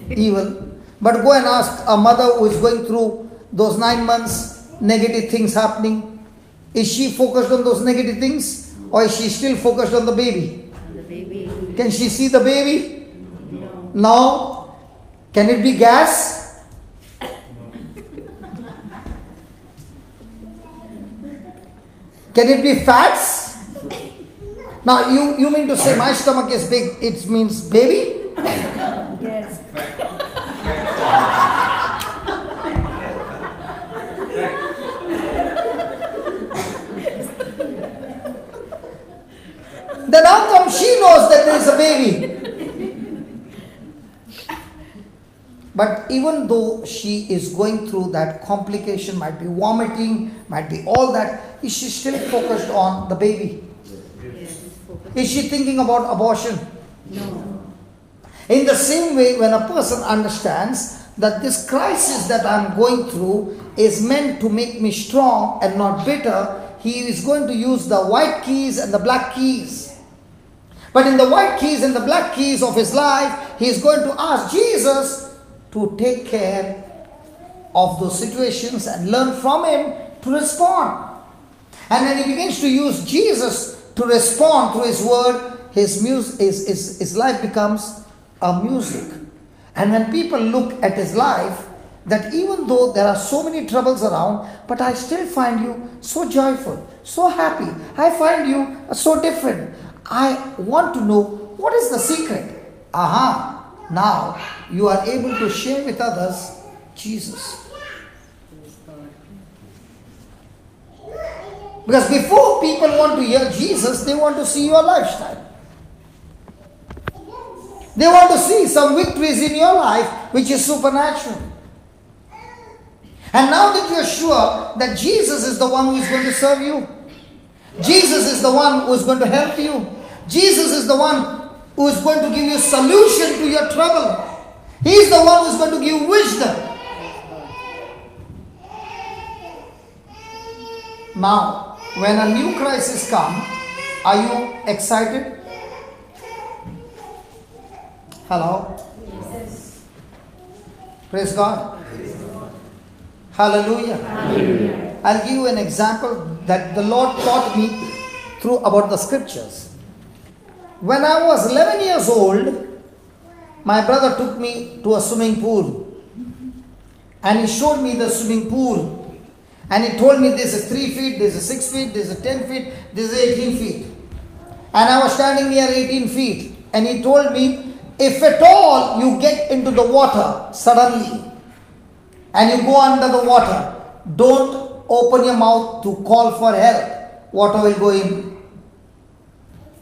evil. But go and ask a mother who is going through those 9 months, negative things happening. Is she focused on those negative things or is she still focused on the baby? The baby. Can she see the baby? No. No. Can it be gas? Can it be fats? Now you mean to say my stomach is big, it means baby? Yes. Then how come she knows that there is a baby? But even though she is going through that complication, might be vomiting, might be all that, is she still focused on the baby? Yes. Is she thinking about abortion? No. In the same way, when a person understands that this crisis that I'm going through is meant to make me strong and not bitter, he is going to use the white keys and the black keys. But in the white keys and the black keys of his life, he is going to ask Jesus to take care of those situations and learn from him to respond. And when he begins to use Jesus to respond through his word, his life becomes a music. And when people look at his life, that even though there are so many troubles around, but I still find you so joyful, so happy. I find you so different. I want to know what is the secret. Now you are able to share with others Jesus. Because before people want to hear Jesus, they want to see your lifestyle. They want to see some victories in your life which is supernatural. And now that you are sure that Jesus is the one who is going to serve you, Jesus is the one who is going to help you, Jesus is the one who is going to give you solution to your trouble, He is the one who is going to give wisdom. Now, when a new crisis comes, are you excited? Hello? Yes. Praise God. Hallelujah. Hallelujah. I'll give you an example that the Lord taught me through about the scriptures. When I was 11 years old, my brother took me to a swimming pool. And he showed me the swimming pool. And he told me this is 3 feet, this is 6 feet, this is 10 feet, this is 18 feet. And I was standing near 18 feet. And he told me, if at all you get into the water suddenly, and you go under the water, don't open your mouth to call for help. Water will go in.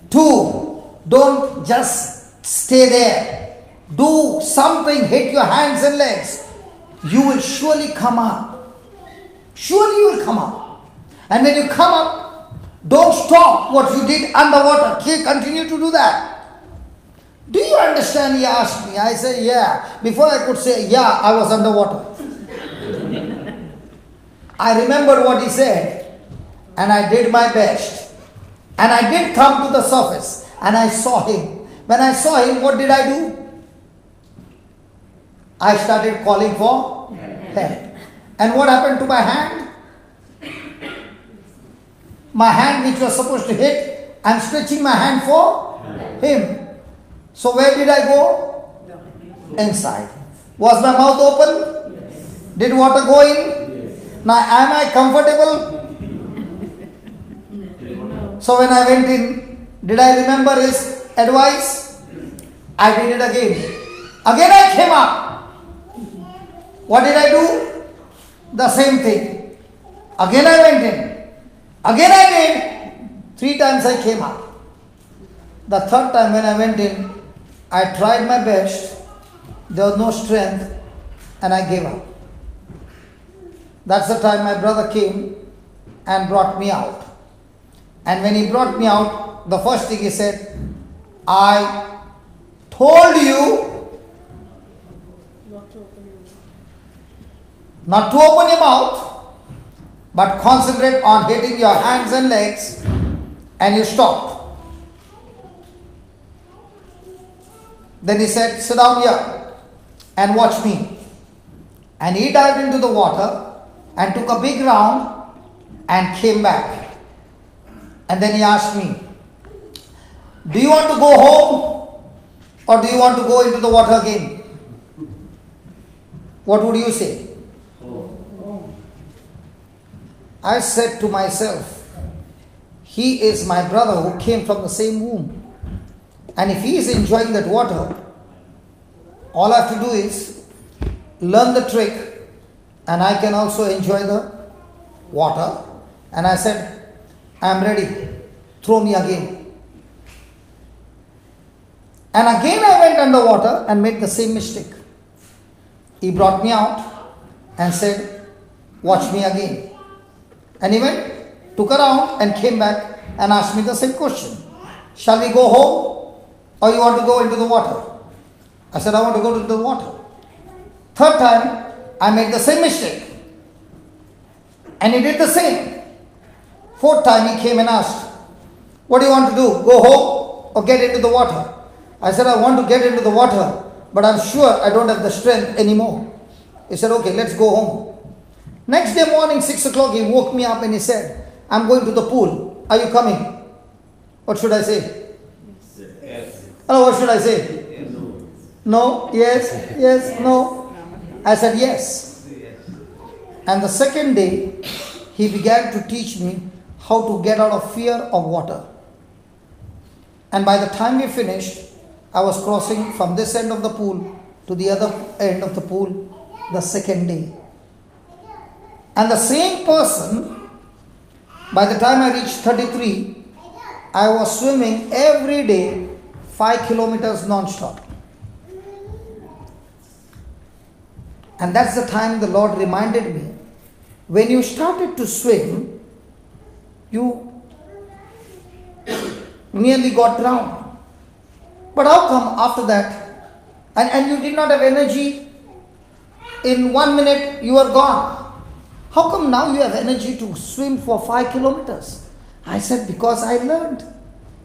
2, don't just stay there. Do something, hit your hands and legs. You will surely come up. Surely you will come up. And when you come up, don't stop what you did underwater. Continue to do that. Do you understand? He asked me. I said, yeah. Before I could say, yeah, I was underwater. I remembered what he said, and I did my best. And I did come to the surface, and I saw him. When I saw him, what did I do? I started calling for help. And what happened to my hand? My hand which was supposed to hit, I'm stretching my hand for him. So where did I go? Inside. Was my mouth open? Did water go in? Now, am I comfortable? So when I went in, did I remember his advice? I did it again. Again I came up. What did I do? The same thing. Again I went in. Again I did. 3 times I came up. The 3rd time when I went in, I tried my best. There was no strength, and I gave up. That's the time my brother came and brought me out. And when he brought me out, the first thing he said, I told you not to open your mouth, but concentrate on hitting your hands and legs, and you stopped. Then he said, sit down here and watch me. And he dived into the water and took a big round and came back. And then he asked me, do you want to go home or do you want to go into the water again? What would you say? I said to myself, he is my brother who came from the same womb. And if he is enjoying that water, all I have to do is learn the trick, and I can also enjoy the water. And I said, I am ready. Throw me again. And again I went underwater and made the same mistake. He brought me out and said, watch me again. And he went, took around and came back and asked me the same question. Shall we go home or you want to go into the water? I said, I want to go into the water. Third time, I made the same mistake. And he did the same. Fourth time, he came and asked, what do you want to do? Go home or get into the water? I said, I want to get into the water, but I'm sure I don't have the strength anymore. He said, okay, let's go home. Next day morning, 6 o'clock, he woke me up and he said, I'm going to the pool. Are you coming? What should I say? Yes. Hello, what should I say? No? Yes? Yes? No? I said yes. And the second day, he began to teach me how to get out of fear of water. And by the time we finished, I was crossing from this end of the pool to the other end of the pool the second day. And the same person, by the time I reached 33, I was swimming every day 5 kilometers non-stop. And that's the time the Lord reminded me, when you started to swim, you nearly got drowned. But how come after that, and you did not have energy, in 1 minute you are gone. How come now you have energy to swim for 5 kilometers? I said, because I learned.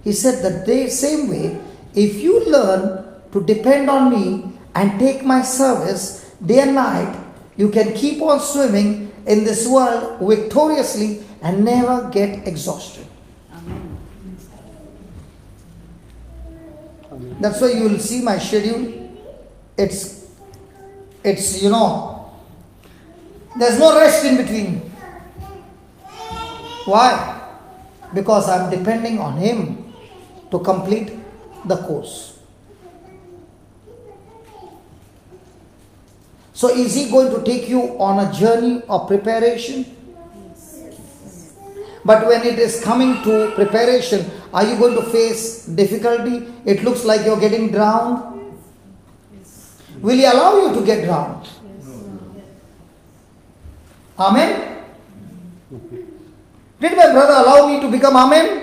He said, the same way, if you learn to depend on me and take my service day and night, you can keep on swimming in this world victoriously and never get exhausted. That's why you will see my schedule. It's there's no rest in between. Why? Because I'm depending on him to complete the course. So is he going to take you on a journey of preparation? But when it is coming to preparation, are you going to face difficulty? It looks like you're getting drowned. Will he allow you to get drowned? Amen? Did my brother allow me to become Amen?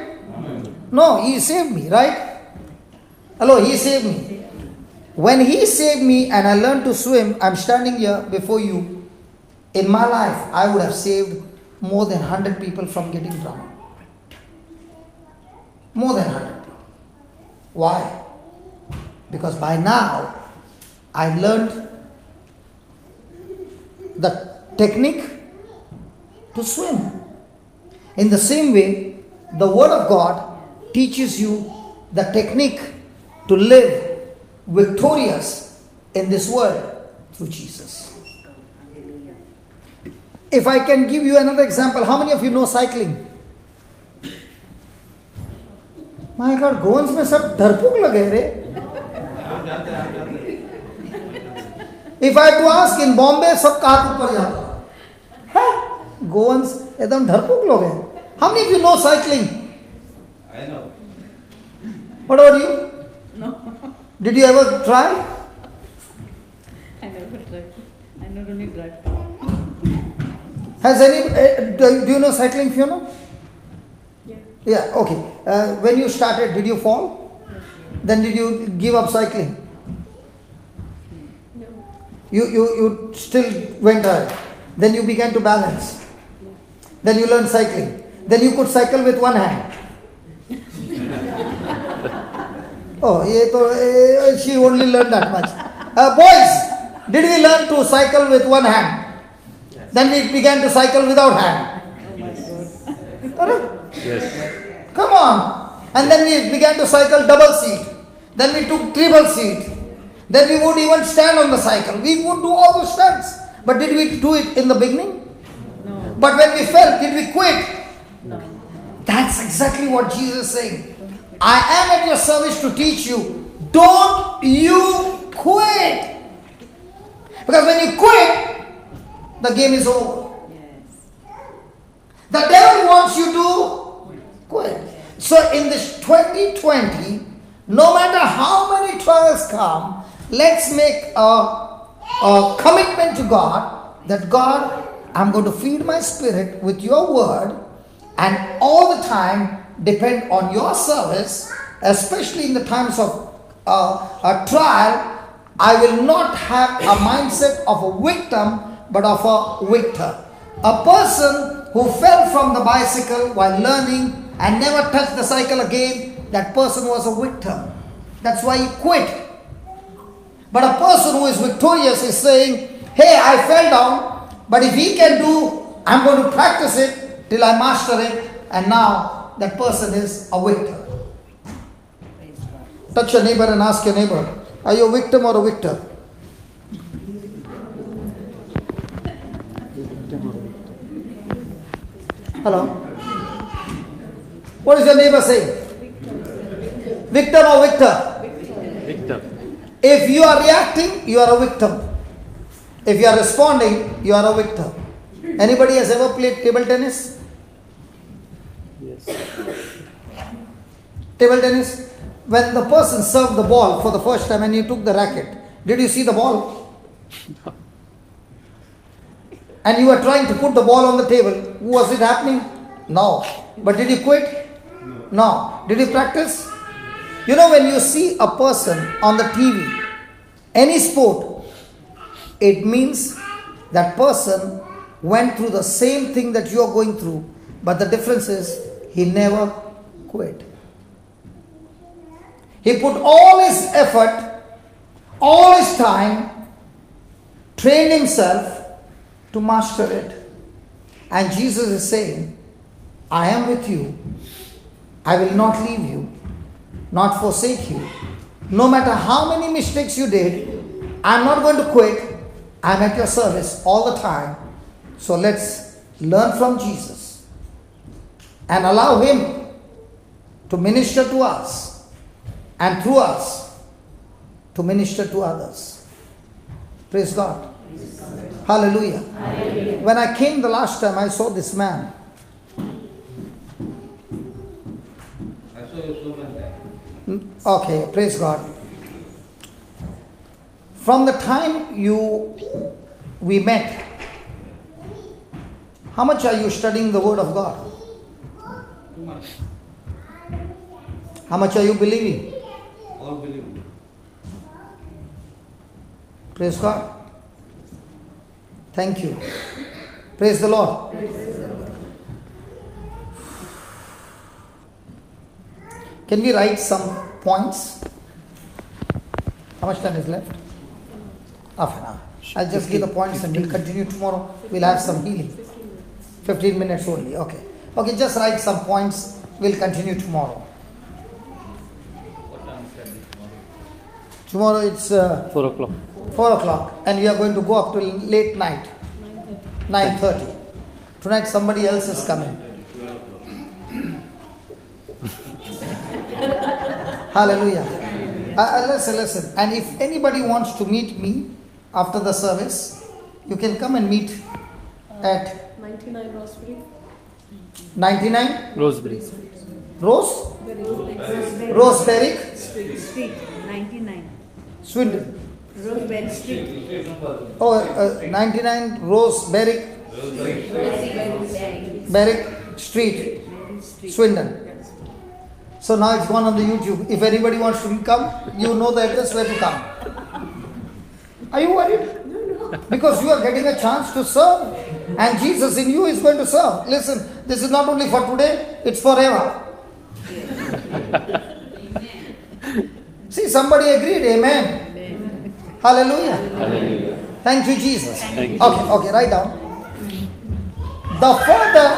No, he saved me, right? Hello, he saved me. When he saved me and I learned to swim, I'm standing here before you. In my life, I would have saved more than 100 people from getting drowned. More than 100 people. Why? Because by now, I learned the technique to swim. In the same way, the Word of God teaches you the technique to live victorious in this world through Jesus. If I can give you another example, how many of you know cycling? My God, गोवंश में सब डरपोक लगे रे. If I had to ask in Bombay, सब कहाँ ऊपर जाता है? गोवंश एकदम डरपोक लोग हैं. How many of you know cycling? I know. What about you? No, Did you ever try? I never tried. I not only drive. Has any? Do you know cycling, Fiona? Yeah. Yeah. Okay. When you started, did you fall? Then did you give up cycling? No. You still went ahead. Then you began to balance. Then you learned cycling. Then you could cycle with one hand. Oh, she only learned that much. Boys, did we learn to cycle with one hand? Then we began to cycle without hand. Oh my God. Yes. Come on. And then we began to cycle double seat. Then we took triple seat. Then we would even stand on the cycle. We would do all those stunts. But did we do it in the beginning? No. But when we fell, did we quit? No. That's exactly what Jesus is saying. I am at your service to teach you. Don't you quit. Because when you quit, the game is over. Yes. The devil wants you to quit. So in this 2020, no matter how many trials come, let's make a a commitment to God that God, I'm going to feed my spirit with your word and all the time depend on your service, especially in the times of a trial. I will not have a mindset of a victim but of a victor. A person who fell from the bicycle while learning and never touched the cycle again, that person was a victim. That's why he quit. But a person who is victorious is saying, hey, I fell down, but if he can do, I'm going to practice it till I master it, and now that person is a victor. Touch your neighbor and ask your neighbor, are you a victim or a victor? Hello? What is your neighbor saying? Victim or victor? Victim. If you are reacting, you are a victim. If you are responding, you are a victor. Anybody has ever played table tennis? Yes. Table tennis? When the person served the ball for the first time and you took the racket, did you see the ball? And you were trying to put the ball on the table. Was it happening? No. But did you quit? No. Did you practice? You know, when you see a person on the TV, any sport, it means that person went through the same thing that you are going through, but the difference is he never quit. He put all his effort, all his time, trained himself to master it. And Jesus is saying, I am with you. I will not leave you, not forsake you. No matter how many mistakes you did, I'm not going to quit. I'm at your service all the time. So let's learn from Jesus and allow him to minister to us and through us to minister to others. Praise God. Hallelujah. Hallelujah. When I came the last time, I saw this man. I saw you so many times. Okay, praise God. From the time we met, how much are you studying the Word of God? Too much. How much are you believing? All believe. Praise God. Thank you. Praise the Lord. Can we write some points? How much time is left? Half an hour. I'll just give the points and we'll continue tomorrow. We'll have some healing. 15 minutes only. Okay. Okay, just write some points. We'll continue tomorrow. What time is that Tomorrow tomorrow? it's 4 o'clock. 4 o'clock and we are going to go up till late night. 9:30. Tonight somebody else is coming. Hallelujah. Listen. And if anybody wants to meet me after the service, you can come and meet at 99 Roseberry. 99 Roseberry. Roseberry Street, 99. Swindon. Roseberry Street. Oh, 99 Roseberry Berwick Street, Swindon. So now it's gone on the YouTube. If anybody wants to come, you know the address where to come. Are you worried? Because you are getting a chance to serve. And Jesus in you is going to serve. Listen, this is not only for today, it's forever. See, somebody agreed. Amen. Hallelujah. Hallelujah. Thank you, Jesus. Thank you. Okay, write down. The further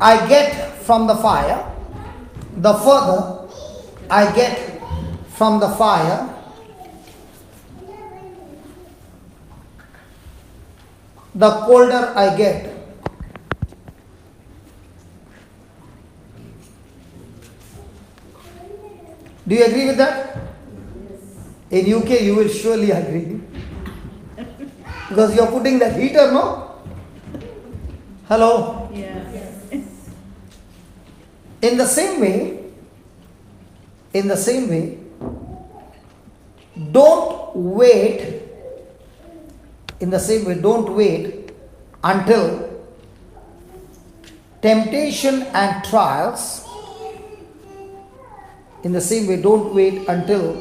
I get from the fire, the further I get from the fire, the colder I get. Do you agree with that? In UK, you will surely agree. Because you are putting that heater, no? Hello? Yeah. In the same way, don't wait In the same way, don't wait until temptation and trials. In the same way, don't wait until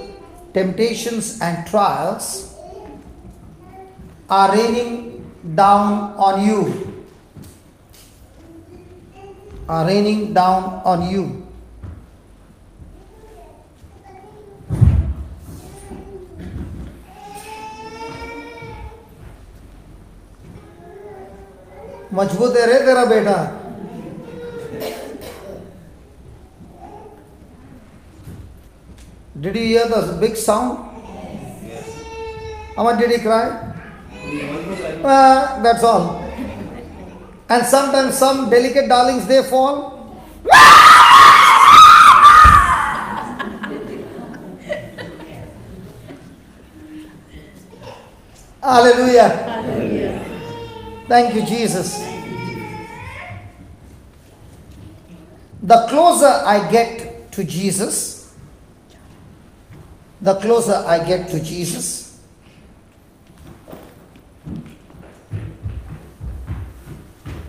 temptations and trials are raining down on you. Are raining down on you. मजबूत है रे तेरा बेटा. Did you hear the big sound? How much did he cry? That's all. And sometimes some delicate darlings, they fall. Hallelujah. Hallelujah. Thank you, Jesus. The closer I get to Jesus, the closer I get to Jesus,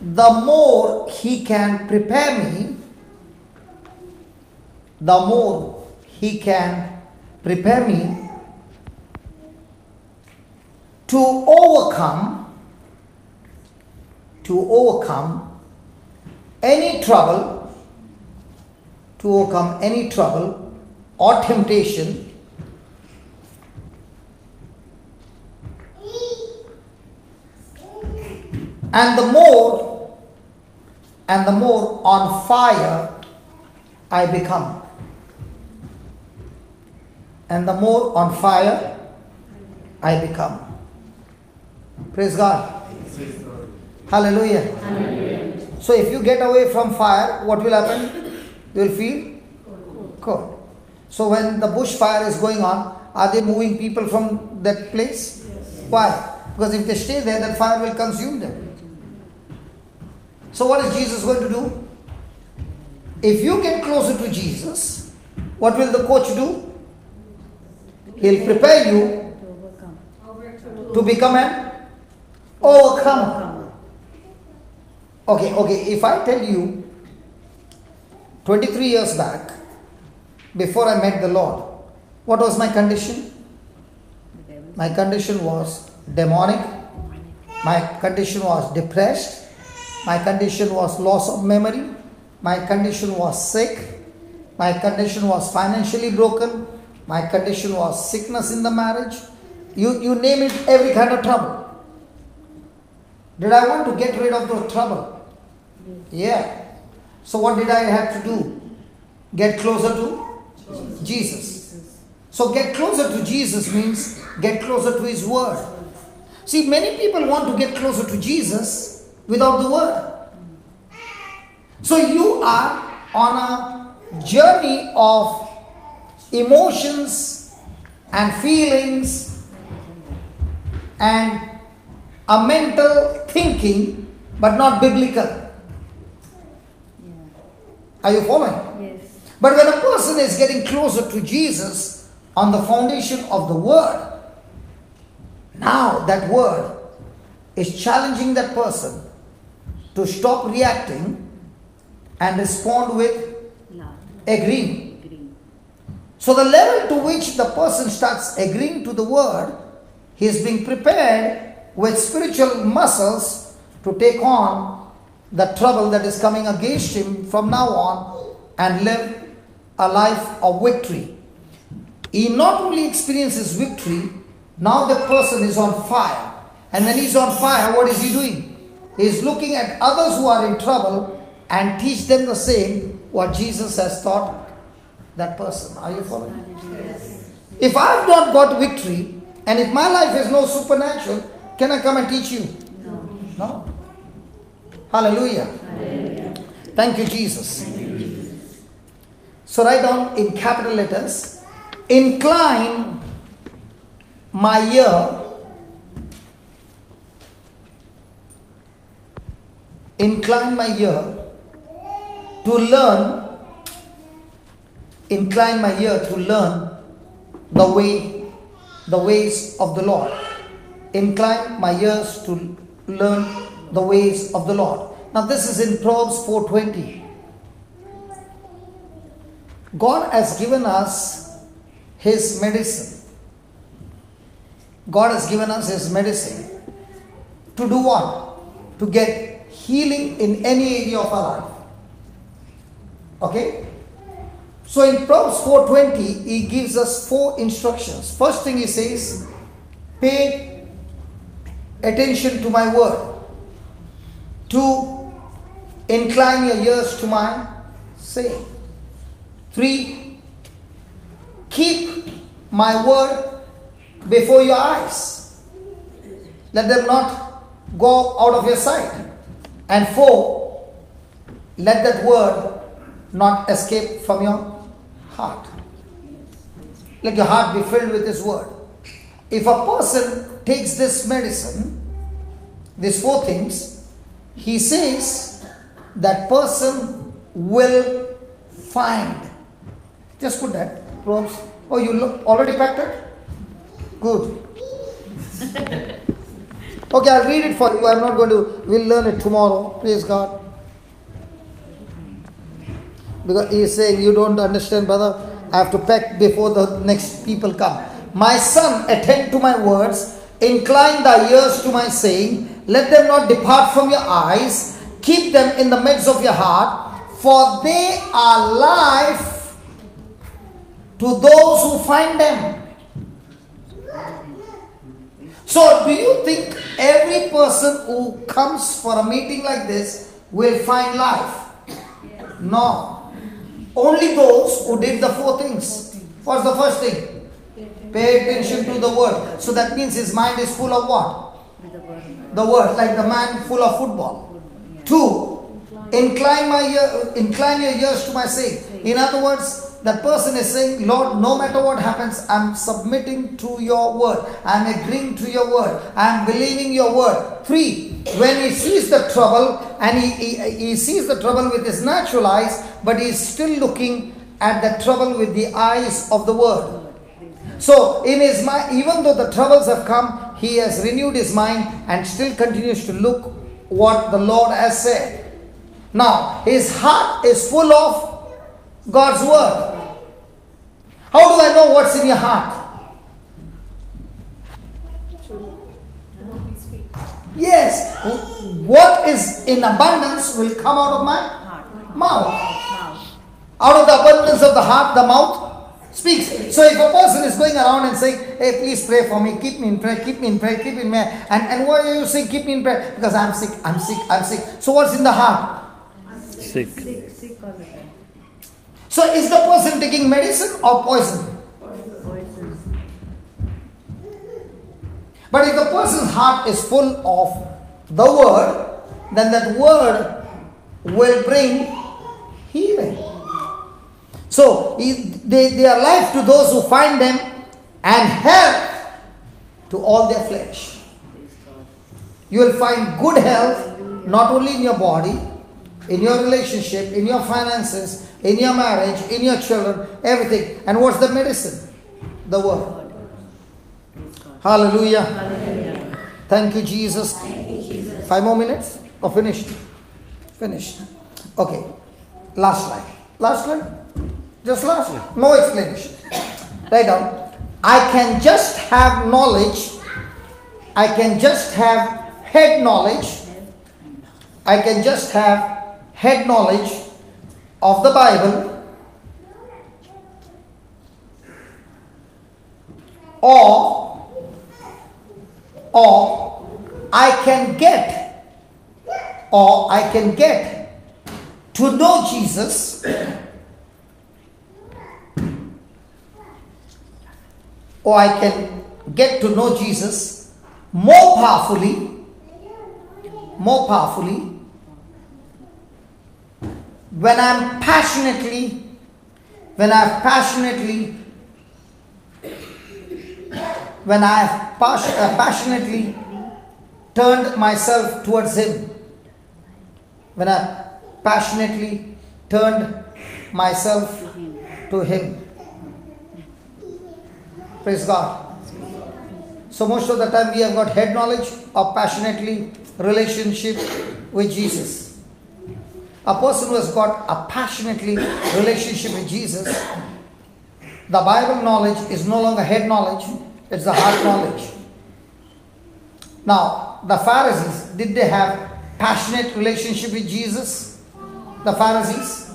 the more He can prepare me, the more He can prepare me to overcome any trouble, or temptation and the more on fire I become. And the more on fire I become. Praise God. Hallelujah. Hallelujah. So if you get away from fire, what will happen? You will feel cold. So when the bush fire is going on, are they moving people from that place? Yes. Why? Because if they stay there, that fire will consume them. So what is Jesus going to do? If you get closer to Jesus, what will the coach do? He'll prepare you To overcome. to become an overcomer. Okay, if I tell you 23 years back, before I met the Lord, what was my condition? My condition was demonic. My condition was depressed. My condition was loss of memory. My condition was sick. My condition was financially broken. My condition was sickness in the marriage. You name it, every kind of trouble. Did I want to get rid of the trouble? Yeah. So what did I have to do? Get closer to Jesus. So get closer to Jesus means get closer to His Word. See, many people want to get closer to Jesus without the Word. So you are on a journey of emotions and feelings and a mental thinking, but not biblical. Are you following? Yes. But when a person is getting closer to Jesus on the foundation of the Word, now that Word is challenging that person to stop reacting and respond with Love. agreeing. Agreeing. So the level to which the person starts agreeing to the Word, he is being prepared with spiritual muscles to take on the trouble that is coming against him from now on and live a life of victory. He not only experiences victory, now the person is on fire. And when he's on fire, what is he doing? He is looking at others who are in trouble and teach them the same what Jesus has taught that person. Are you following? Yes. If I've not got victory and if my life is no supernatural, can I come and teach you? No. No. Hallelujah. Hallelujah. Thank you, Jesus. So write down in capital letters, incline my ear, incline my ear to learn, incline my ear to learn the ways of the Lord. incline my ears to learn the ways of the Lord. Now this is in Proverbs 4:20. God has given us His medicine. God has given us His medicine. To do what? To get healing in any area of our life. Okay? So in Proverbs 4:20, He gives us 4 instructions. First thing He says, pay attention to my word. 2, incline your ears to my saying. 3, keep my word before your eyes. Let them not go out of your sight. And 4, let that word not escape from your heart. Let your heart be filled with His word. If a person takes this medicine, these 4 things, he says that person will find. Just put that. Proverbs. Oh, you already packed it? Good. Okay, I'll read it for you. I'm not going to, we'll learn it tomorrow. Praise God. Because he is saying, you don't understand, brother. I have to pack before the next people come. My son, attend to my words. Incline thy ears to my saying. Let them not depart from your eyes. Keep them in the midst of your heart. For they are life to those who find them. So, do you think every person who comes for a meeting like this will find life? No. Only those who did the 4 things. What's the first thing? Pay attention to the word. So that means his mind is full of what? The word. Like the man full of football. 2, incline your ears to my saying. In other words, that person is saying, Lord, no matter what happens, I'm submitting to your word. I'm agreeing to your word. I'm believing your word. 3, when he sees the trouble, and he sees the trouble with his natural eyes, but he is still looking at the trouble with the eyes of the word. So, in his mind, even though the troubles have come, he has renewed his mind and still continues to look what the Lord has said. Now, his heart is full of God's word. How do I know what's in your heart? Yes, what is in abundance will come out of my mouth. Out of the abundance of the heart, the mouth speaks. So if a person is going around and saying, hey, please pray for me, keep me in prayer, keep me in prayer, keep me in prayer. And why are you saying keep me in prayer? Because I'm sick, I'm sick, I'm sick. So what's in the heart? Sick. Sick all the time. So is the person taking medicine or poison? Poison. But if the person's heart is full of the word, then that word will bring healing. So they are life to those who find them and health to all their flesh. You will find good health not only in your body, in your relationship, in your finances, in your marriage, in your children, everything. And what's the medicine? The word. Hallelujah. Hallelujah. Thank you, Jesus. 5 more minutes? Or finished? Finished. Okay. Last line. Last line? Just last line. No explanation. Write down. I can just have knowledge. I can just have head knowledge. I can just have head knowledge of the Bible, or I can get to know Jesus, or I can get to know Jesus more powerfully when I have passionately turned myself towards Him. When I passionately turned myself to Him. Praise God. So most of the time we have got head knowledge or passionately relationship with Jesus. A person who has got a passionately relationship with Jesus, the Bible knowledge is no longer head knowledge, it's the heart knowledge. Now, the Pharisees, did they have passionate relationship with Jesus? The Pharisees?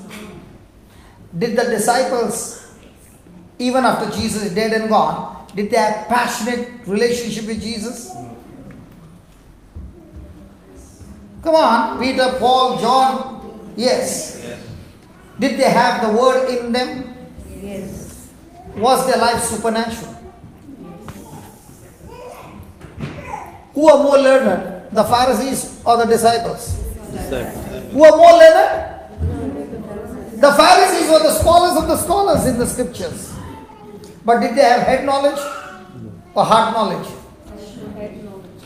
Did the disciples, even after Jesus is dead and gone, did they have passionate relationship with Jesus? Come on, Peter, Paul, John, yes. Did they have the word in them? Yes. Was their life supernatural? Who are more learned, the Pharisees or the disciples? Who are more learned? The Pharisees were the scholars of the scholars in the scriptures. But did they have head knowledge or heart knowledge?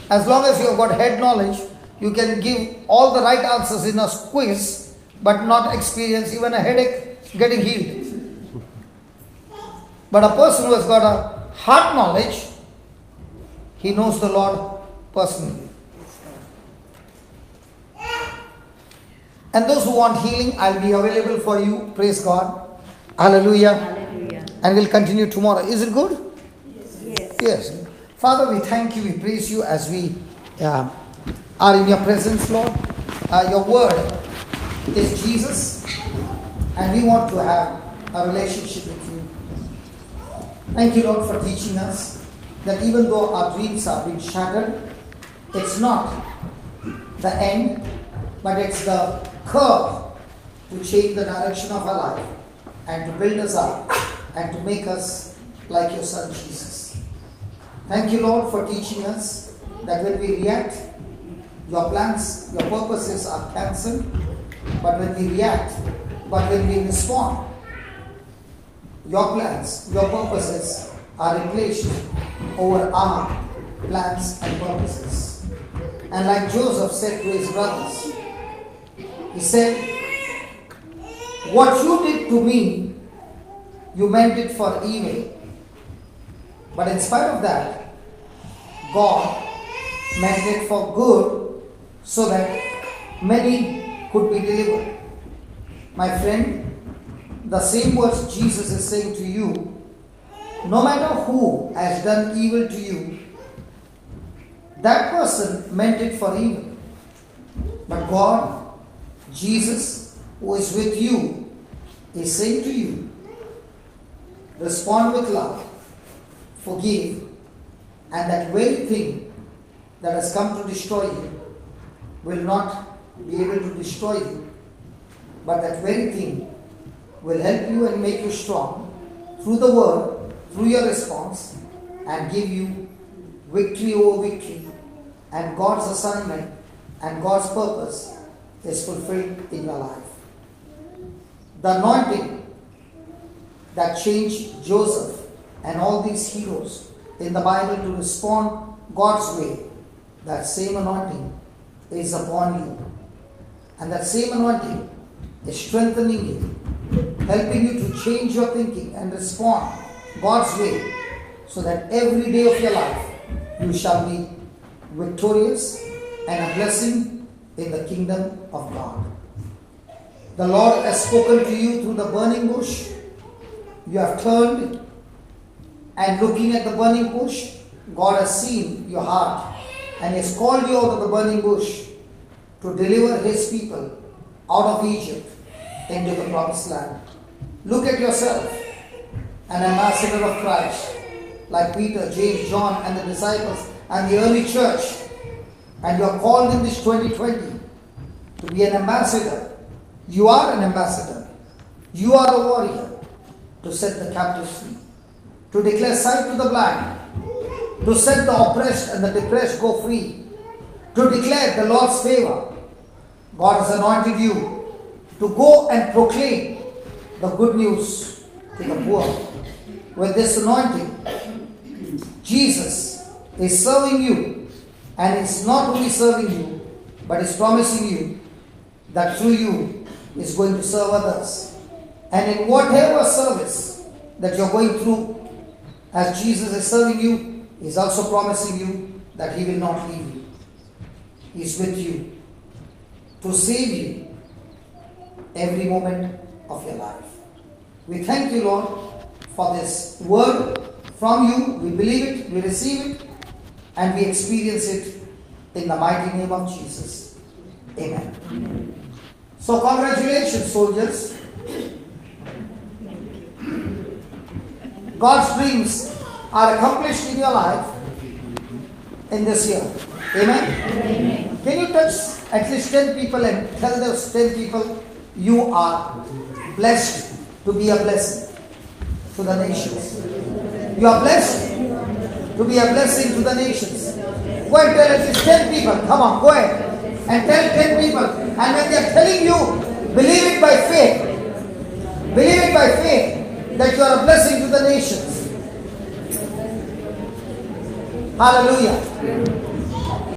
As long as you have got head knowledge, you can give all the right answers in a quiz, but not experience even a headache getting healed. But a person who has got a heart knowledge, he knows the Lord personally. And those who want healing, I'll be available for you. Praise God. Hallelujah. Hallelujah. And we'll continue tomorrow. Is it good? Yes. Yes. Father, we thank you, we praise you as we are in your presence, Lord. Your word is Jesus, and we want to have a relationship with you. Thank you, Lord, for teaching us that even though our dreams are being shattered, it's not the end, but it's the curve to change the direction of our life and to build us up and to make us like your Son Jesus. Thank you, Lord, for teaching us that when we react, your plans, your purposes are cancelled, but when we react, but when we respond, your plans, your purposes are replaced over our plans and purposes. And like Joseph said to his brothers, he said, what you did to me, you meant it for evil. But in spite of that, God meant it for good so that many could be delivered. My friend, the same words Jesus is saying to you, no matter who has done evil to you, that person meant it for evil. But God, Jesus, who is with you, is saying to you, respond with love, forgive, and that very thing that has come to destroy you will not be able to destroy you, but that very thing will help you and make you strong through the word, through your response, and give you victory over victory, and God's assignment and God's purpose is fulfilled in your life. The anointing that changed Joseph and all these heroes in the Bible to respond God's way, that same anointing is upon you. And that same anointing is strengthening you, helping you to change your thinking and respond God's way, so that every day of your life you shall be victorious and a blessing in the kingdom of God. The Lord has spoken to you through the burning bush. You have turned, and looking at the burning bush, God has seen your heart and has called you out of the burning bush to deliver His people out of Egypt into the promised land. Look at yourself, an ambassador of Christ, like Peter, James, John, and the disciples and the early church. And you are called in this 2020 to be an ambassador. You are an ambassador. You are a warrior to set the captives free, to declare sight to the blind, to set the oppressed and the depressed go free, to declare the Lord's favor. God has anointed you to go and proclaim the good news to the poor. With this anointing, Jesus is serving you, and it's not only serving you, but is promising you that through you is going to serve others. And in whatever service that you're going through, as Jesus is serving you He is also promising you that He will not leave you. He is with you to save you every moment of your life. We thank you, Lord, for this word from you. We believe it, we receive it, and we experience it in the mighty name of Jesus. Amen. So congratulations, soldiers. God's dreams are accomplished in your life in this year. Amen? Amen. Can you touch at least 10 people and tell those 10 people you are blessed to be a blessing to the nations. You are blessed to be a blessing to the nations. Go and tell at least 10 people. Come on, go ahead and tell 10 people. And when they are telling you, believe it by faith. Believe it by faith that you are a blessing to the nations. Hallelujah.